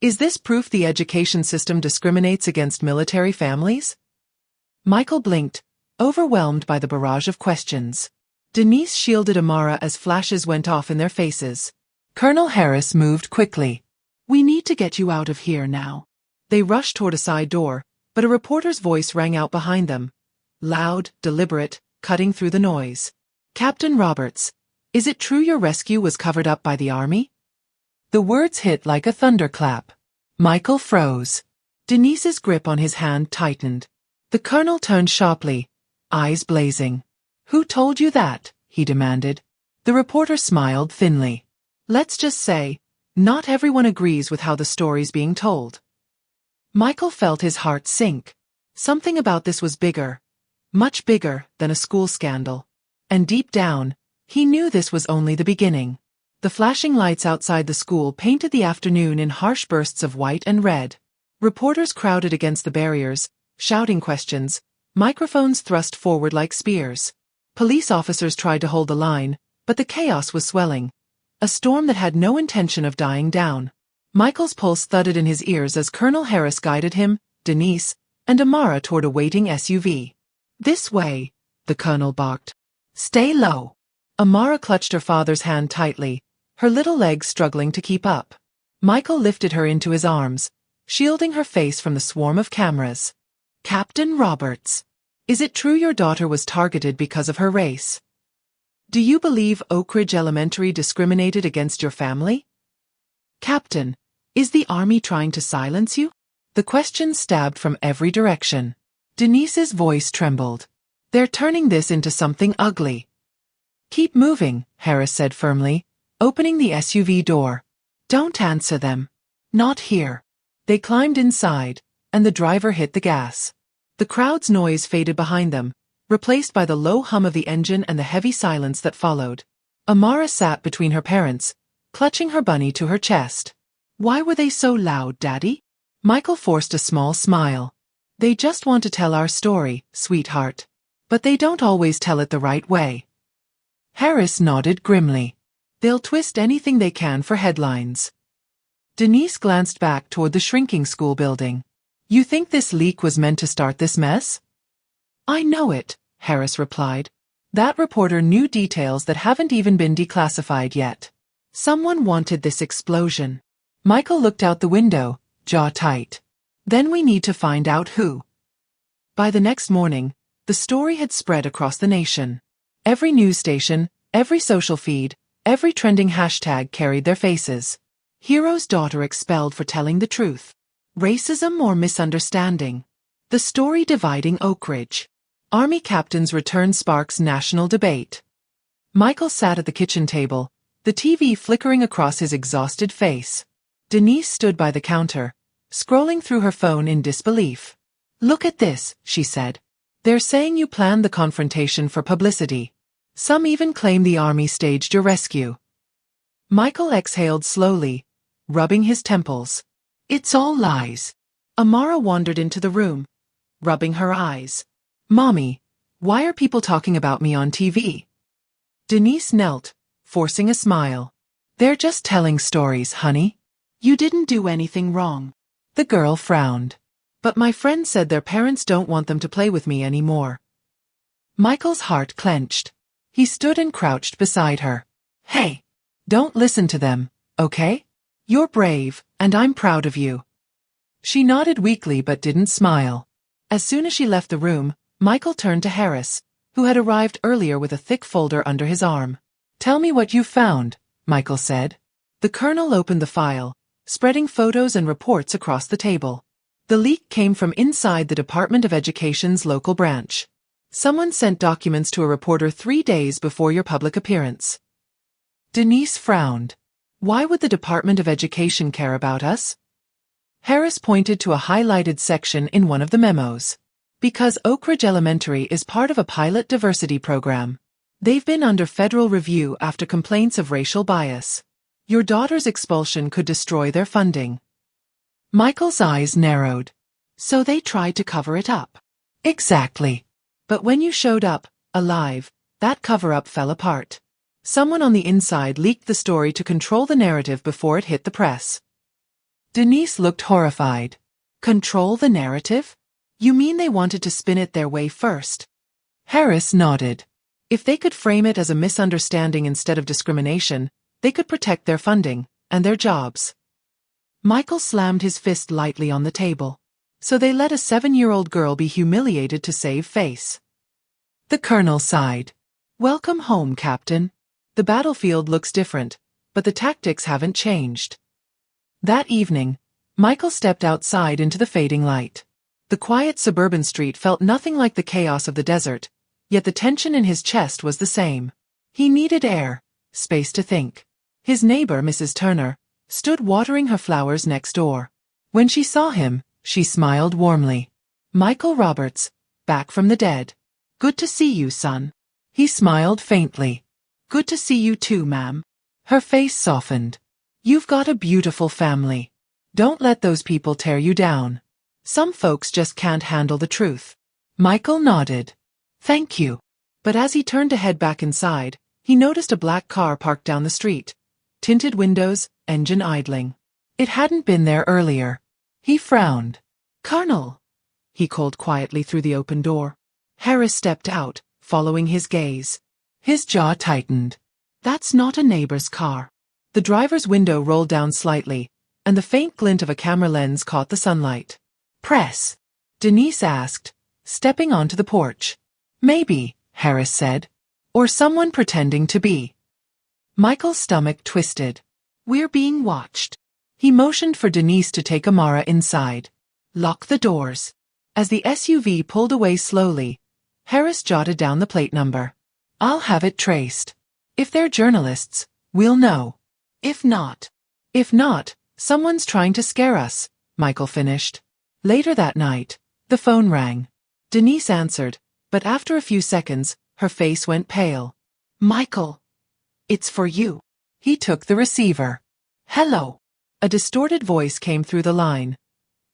S1: Is this proof the education system discriminates against military families?" Michael blinked, overwhelmed by the barrage of questions. Denise shielded Amara as flashes went off in their faces. Colonel Harris moved quickly. "We need to get you out of here now." They rushed toward a side door, but a reporter's voice rang out behind them. Loud, deliberate, cutting through the noise. "Captain Roberts, is it true your rescue was covered up by the army?" The words hit like a thunderclap. Michael froze. Denise's grip on his hand tightened. The colonel turned sharply, eyes blazing. "Who told you that?" he demanded. The reporter smiled thinly. "Let's just say, not everyone agrees with how the story's being told." Michael felt his heart sink. Something about this was bigger. Much bigger than a school scandal. And deep down, he knew this was only the beginning. The flashing lights outside the school painted the afternoon in harsh bursts of white and red. Reporters crowded against the barriers, shouting questions, microphones thrust forward like spears. Police officers tried to hold the line, but the chaos was swelling. A storm that had no intention of dying down. Michael's pulse thudded in his ears as Colonel Harris guided him, Denise, and Amara toward a waiting SUV. "This way," the colonel barked. "Stay low." Amara clutched her father's hand tightly, her little legs struggling to keep up. Michael lifted her into his arms, shielding her face from the swarm of cameras. "Captain Roberts, is it true your daughter was targeted because of her race? Do you believe Oak Ridge Elementary discriminated against your family? Captain, is the Army trying to silence you?" The questions stabbed from every direction. Denise's voice trembled. "They're turning this into something ugly." "Keep moving," Harris said firmly, opening the SUV door. "Don't answer them. Not here." They climbed inside, and the driver hit the gas. The crowd's noise faded behind them, replaced by the low hum of the engine and the heavy silence that followed. Amara sat between her parents, clutching her bunny to her chest. "Why were they so loud, Daddy?" Michael forced a small smile. "They just want to tell our story, sweetheart. But they don't always tell it the right way." Harris nodded grimly. "They'll twist anything they can for headlines." Denise glanced back toward the shrinking school building. "You think this leak was meant to start this mess?" "I know it," Harris replied. "That reporter knew details that haven't even been declassified yet. Someone wanted this explosion." Michael looked out the window, jaw tight. "Then we need to find out who." By the next morning, the story had spread across the nation. Every news station, every social feed, every trending hashtag carried their faces. "Hero's daughter expelled for telling the truth. Racism or misunderstanding?" The story dividing Oak Ridge. Army captains return sparks national debate. Michael sat at the kitchen table, the TV flickering across his exhausted face. Denise stood by the counter, scrolling through her phone in disbelief. "Look at this," she said. "They're saying you planned the confrontation for publicity. Some even claim the Army staged your rescue." Michael exhaled slowly, rubbing his temples. "It's all lies." Amara wandered into the room, rubbing her eyes. "Mommy, why are people talking about me on TV?" Denise knelt, forcing a smile. "They're just telling stories, honey. You didn't do anything wrong." The girl frowned. "But my friend said their parents don't want them to play with me anymore." Michael's heart clenched. He stood and crouched beside her. "Hey, don't listen to them, okay? You're brave, and I'm proud of you." She nodded weakly but didn't smile. As soon as she left the room, Michael turned to Harris, who had arrived earlier with a thick folder under his arm. "Tell me what you found," Michael said. The colonel opened the file, spreading photos and reports across the table. The leak came from inside the Department of Education's local branch. "Someone sent documents to a reporter 3 days before your public appearance." Denise frowned. "Why would the Department of Education care about us?" Harris pointed to a highlighted section in one of the memos. "Because Oak Ridge Elementary is part of a pilot diversity program. They've been under federal review after complaints of racial bias. Your daughter's expulsion could destroy their funding." Michael's eyes narrowed. "So they tried to cover it up." "Exactly. But when you showed up, alive, that cover-up fell apart. Someone on the inside leaked the story to control the narrative before it hit the press." Denise looked horrified. "Control the narrative? You mean they wanted to spin it their way first?" Harris nodded. "If they could frame it as a misunderstanding instead of discrimination, they could protect their funding, and their jobs." Michael slammed his fist lightly on the table. "So they let a 7-year-old girl be humiliated to save face." The colonel sighed. "Welcome home, Captain. The battlefield looks different, but the tactics haven't changed." That evening, Michael stepped outside into the fading light. The quiet suburban street felt nothing like the chaos of the desert, yet the tension in his chest was the same. He needed air, space to think. His neighbor, Mrs. Turner, stood watering her flowers next door. When she saw him, She smiled warmly. Michael Roberts, back from the dead. Good to see you, son. He smiled faintly. Good to see you too, ma'am. Her face softened. You've got a beautiful family. Don't let those people tear you down. Some folks just can't handle the truth. Michael nodded. Thank you. But as he turned to head back inside, he noticed a black car parked down the street. Tinted windows, engine idling. It hadn't been there earlier. He frowned. Colonel, he called quietly through the open door. Harris stepped out, following his gaze. His jaw tightened. That's not a neighbor's car. The driver's window rolled down slightly, and the faint glint of a camera lens caught the sunlight. Press? Denise asked, stepping onto the porch. Maybe, Harris said. Or someone pretending to be. Michael's stomach twisted. We're being watched. He motioned for Denise to take Amara inside. Lock the doors. As the SUV pulled away slowly, Harris jotted down the plate number. I'll have it traced. If they're journalists, we'll know. If not, someone's trying to scare us, Michael finished. Later that night, the phone rang. Denise answered, but after a few seconds, her face went pale. Michael, it's for you. He took the receiver. Hello. A distorted voice came through the line.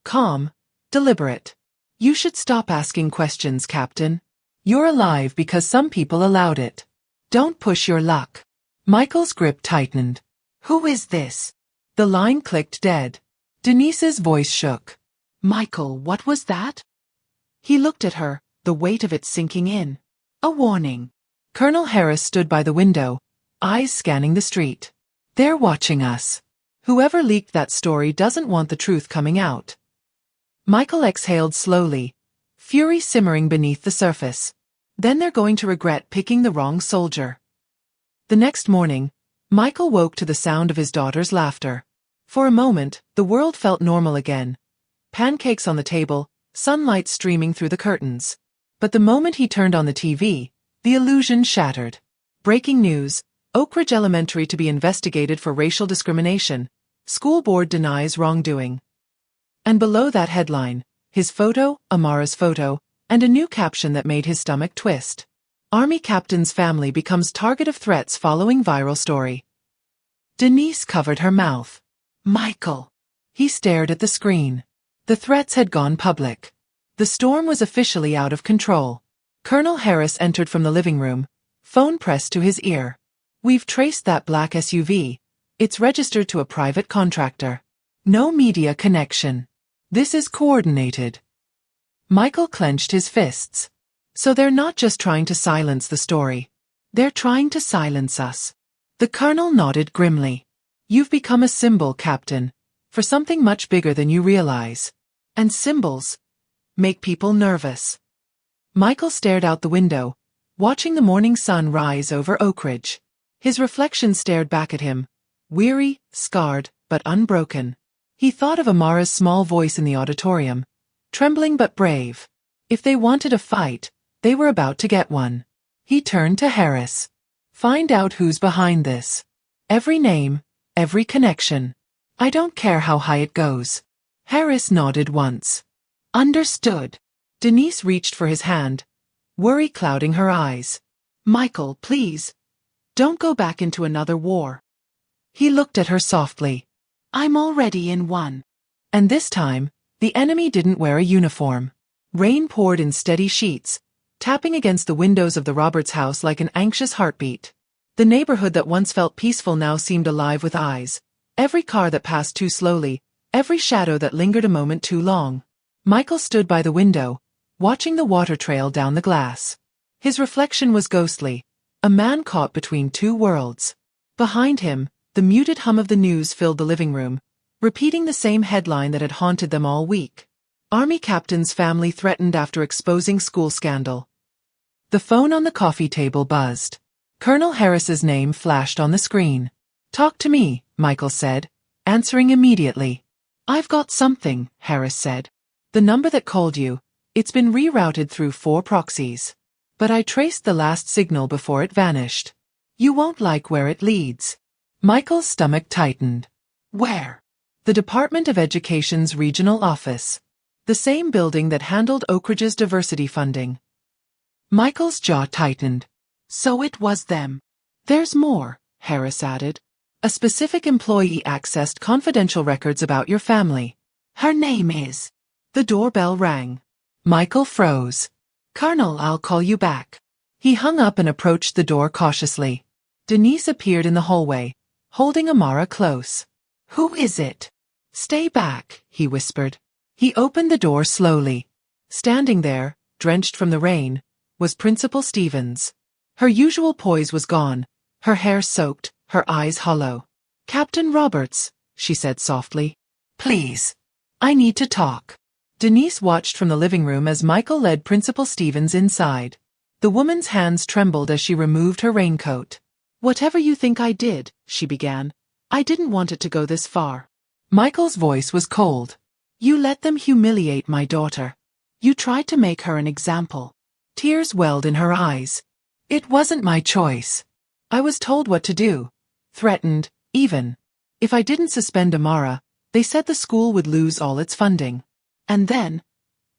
S1: Calm, deliberate. You should stop asking questions, Captain. You're alive because some people allowed it. Don't push your luck. Michael's grip tightened. Who is this? The line clicked dead. Denise's voice shook. Michael, what was that? He looked at her, the weight of it sinking in. A warning. Colonel Harris stood by the window, eyes scanning the street. They're watching us. Whoever leaked that story doesn't want the truth coming out. Michael exhaled slowly, fury simmering beneath the surface. Then they're going to regret picking the wrong soldier. The next morning, Michael woke to the sound of his daughter's laughter. For a moment, the world felt normal again. Pancakes on the table, sunlight streaming through the curtains. But the moment he turned on the TV, the illusion shattered. Breaking news: Oak Ridge Elementary to be investigated for racial discrimination. School board denies wrongdoing. And below that headline, his photo, Amara's photo, and a new caption that made his stomach twist. Army captain's family becomes target of threats following viral story. Denise covered her mouth. Michael. He stared at the screen. The threats had gone public. The storm was officially out of control. Colonel Harris entered from the living room, phone pressed to his ear. We've traced that black SUV. It's registered to a private contractor. No media connection. This is coordinated. Michael clenched his fists. So they're not just trying to silence the story. They're trying to silence us. The colonel nodded grimly. You've become a symbol, Captain, for something much bigger than you realize. And symbols make people nervous. Michael stared out the window, watching the morning sun rise over Oak Ridge. His reflection stared back at him, weary, scarred, but unbroken. He thought of Amara's small voice in the auditorium, trembling but brave. If they wanted a fight, they were about to get one. He turned to Harris. Find out who's behind this. Every name, every connection. I don't care how high it goes. Harris nodded once. Understood. Denise reached for his hand, worry clouding her eyes. Michael, please. Don't go back into another war. He looked at her softly. I'm already in one. And this time, the enemy didn't wear a uniform. Rain poured in steady sheets, tapping against the windows of the Roberts house like an anxious heartbeat. The neighborhood that once felt peaceful now seemed alive with eyes. Every car that passed too slowly, every shadow that lingered a moment too long. Michael stood by the window, watching the water trail down the glass. His reflection was ghostly, a man caught between two worlds. Behind him, the muted hum of the news filled the living room, repeating the same headline that had haunted them all week. Army captain's family threatened after exposing school scandal. The phone on the coffee table buzzed. Colonel Harris's name flashed on the screen. Talk to me, Michael said, answering immediately. I've got something, Harris said. The number that called you, it's been rerouted through 4 proxies. But I traced the last signal before it vanished. You won't like where it leads. Michael's stomach tightened. Where? The Department of Education's regional office. The same building that handled Oak Ridge's diversity funding. Michael's jaw tightened. So it was them. There's more, Harris added. A specific employee accessed confidential records about your family. Her name is. The doorbell rang. Michael froze. Colonel, I'll call you back. He hung up and approached the door cautiously. Denise appeared in the hallway, holding Amara close. Who is it? Stay back, he whispered. He opened the door slowly. Standing there, drenched from the rain, was Principal Stevens. Her usual poise was gone, her hair soaked, her eyes hollow. Captain Roberts, she said softly. Please. I need to talk. Denise watched from the living room as Michael led Principal Stevens inside. The woman's hands trembled as she removed her raincoat. Whatever you think I did, she began, I didn't want it to go this far. Michael's voice was cold. You let them humiliate my daughter. You tried to make her an example. Tears welled in her eyes. It wasn't my choice. I was told what to do. Threatened, even. If I didn't suspend Amara, they said the school would lose all its funding. And then,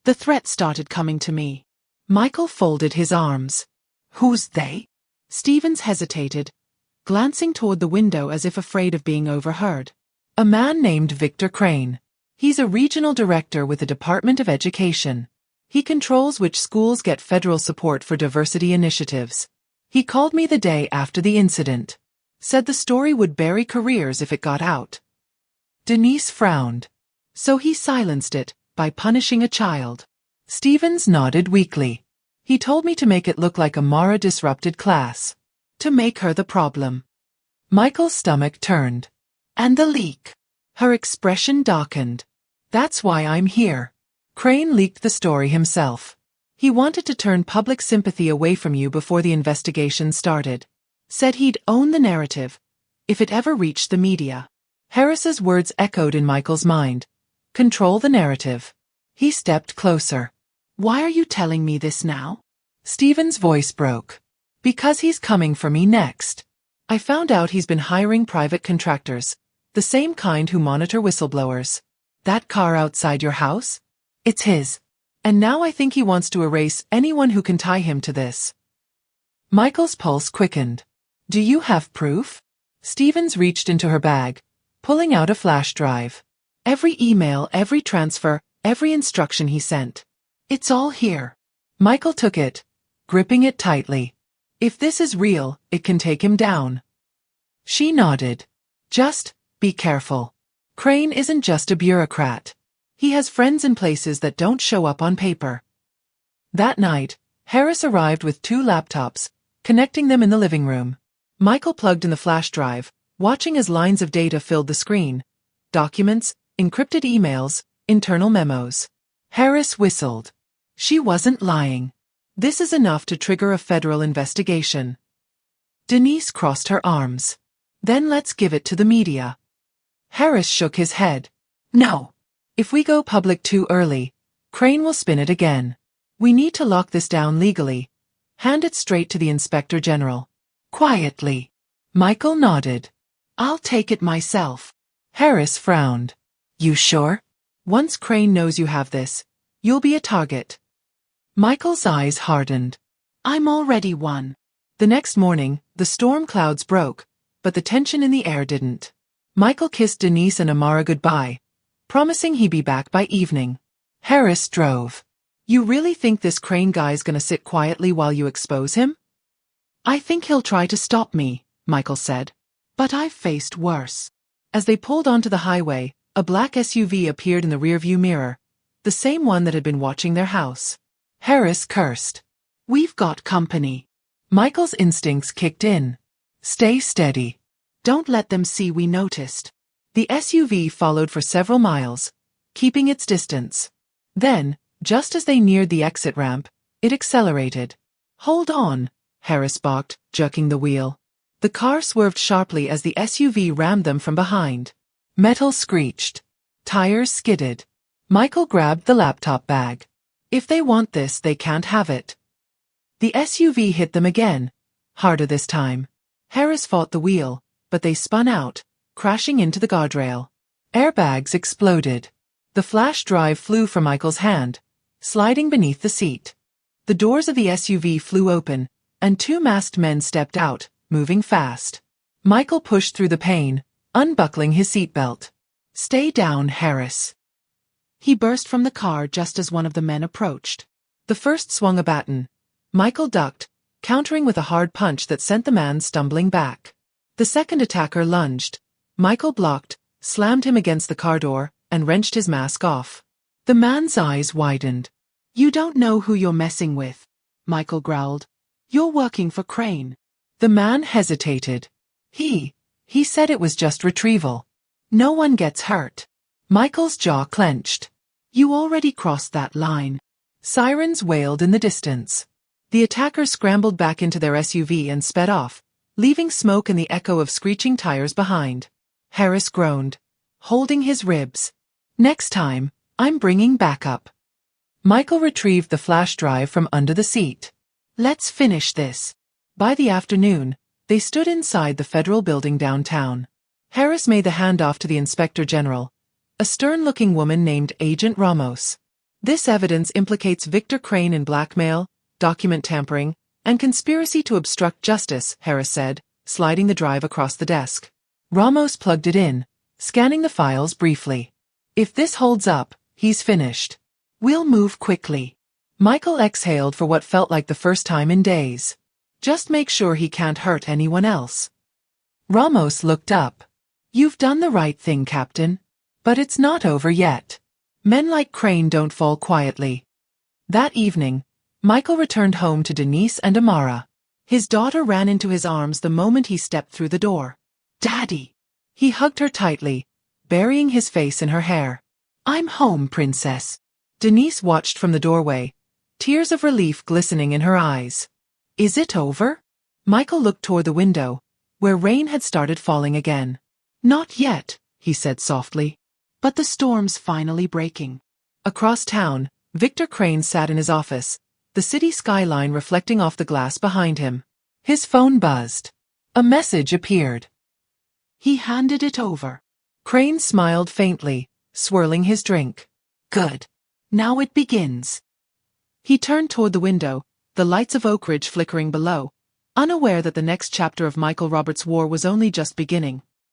S1: the threats started coming to me. Michael folded his arms. Who's they? Stevens hesitated, glancing toward the window as if afraid of being overheard. A man named Victor Crane. He's a regional director with the Department of Education. He controls which schools get federal support for diversity initiatives. He called me the day after the incident. Said the story would bury careers if it got out. Denise frowned. So he silenced it by punishing a child. Stevens nodded weakly. He told me to make it look like Amara disrupted class. To make her the problem. Michael's stomach turned. And the leak. Her expression darkened. That's why I'm here. Crane leaked the story himself. He wanted to turn public sympathy away from you before the investigation started. Said he'd own the narrative, if it ever reached the media. Harris's words echoed in Michael's mind. Control the narrative. He stepped closer. Why are you telling me this now? Stephen's voice broke. Because he's coming for me next. I found out he's been hiring private contractors, the same kind who monitor whistleblowers. That car outside your house? It's his. And now I think he wants to erase anyone who can tie him to this. Michael's pulse quickened. Do you have proof? Stevens reached into her bag, pulling out a flash drive. Every email, every transfer, every instruction he sent. It's all here. Michael took it, gripping it tightly. If this is real, it can take him down. She nodded. Just, be careful. Crane isn't just a bureaucrat. He has friends in places that don't show up on paper. That night, Harris arrived with 2 laptops, connecting them in the living room. Michael plugged in the flash drive, watching as lines of data filled the screen. Documents, encrypted emails, internal memos. Harris whistled. She wasn't lying. This is enough to trigger a federal investigation. Denise crossed her arms. Then let's give it to the media. Harris shook his head. No. If we go public too early, Crane will spin it again. We need to lock this down legally. Hand it straight to the Inspector General. Quietly. Michael nodded. I'll take it myself. Harris frowned. You sure? Once Crane knows you have this, you'll be a target. Michael's eyes hardened. I'm already one. The next morning, the storm clouds broke, but the tension in the air didn't. Michael kissed Denise and Amara goodbye, promising he'd be back by evening. Harris drove. You really think this Crane guy's gonna sit quietly while you expose him? I think he'll try to stop me, Michael said. But I've faced worse. As they pulled onto the highway, a black SUV appeared in the rearview mirror, the same one that had been watching their house. Harris cursed. We've got company. Michael's instincts kicked in. Stay steady. Don't let them see we noticed. The SUV followed for several miles, keeping its distance. Then, just as they neared the exit ramp, it accelerated. Hold on, Harris barked, jerking the wheel. The car swerved sharply as the SUV rammed them from behind. Metal screeched. Tires skidded. Michael grabbed the laptop bag. If they want this, they can't have it. The SUV hit them again, harder this time. Harris fought the wheel, but they spun out, crashing into the guardrail. Airbags exploded. The flash drive flew from Michael's hand, sliding beneath the seat. The doors of the SUV flew open, and two masked men stepped out, moving fast. Michael pushed through the pane, unbuckling his seatbelt. "Stay down, Harris." He burst from the car just as one of the men approached. The first swung a baton. Michael ducked, countering with a hard punch that sent the man stumbling back. The second attacker lunged. Michael blocked, slammed him against the car door, and wrenched his mask off. The man's eyes widened. "You don't know who you're messing with," Michael growled. "You're working for Crane." The man hesitated. He said it was just retrieval. No one gets hurt. Michael's jaw clenched. "You already crossed that line." Sirens wailed in the distance. The attackers scrambled back into their SUV and sped off, leaving smoke and the echo of screeching tires behind. Harris groaned, holding his ribs. "Next time, I'm bringing backup." Michael retrieved the flash drive from under the seat. "Let's finish this." By the afternoon, they stood inside the federal building downtown. Harris made the handoff to the Inspector General, a stern-looking woman named Agent Ramos. "This evidence implicates Victor Crane in blackmail, document tampering, and conspiracy to obstruct justice," Harris said, sliding the drive across the desk. Ramos plugged it in, scanning the files briefly. "If this holds up, he's finished. We'll move quickly." Michael exhaled for what felt like the first time in days. "Just make sure he can't hurt anyone else." Ramos looked up. "You've done the right thing, Captain. But it's not over yet. Men like Crane don't fall quietly." That evening, Michael returned home to Denise and Amara. His daughter ran into his arms the moment he stepped through the door. "Daddy!" He hugged her tightly, burying his face in her hair. "I'm home, Princess." Denise watched from the doorway, tears of relief glistening in her eyes. "Is it over?" Michael looked toward the window, where rain had started falling again. "Not yet," he said softly. "But the storm's finally breaking." Across town, Victor Crane sat in his office, the city skyline reflecting off the glass behind him. His phone buzzed. A message appeared. He handed it over. Crane smiled faintly, swirling his drink. "Good. Now it begins." He turned toward the window, the lights of Oak Ridge flickering below, unaware that the next chapter of Michael Roberts' war was only just beginning.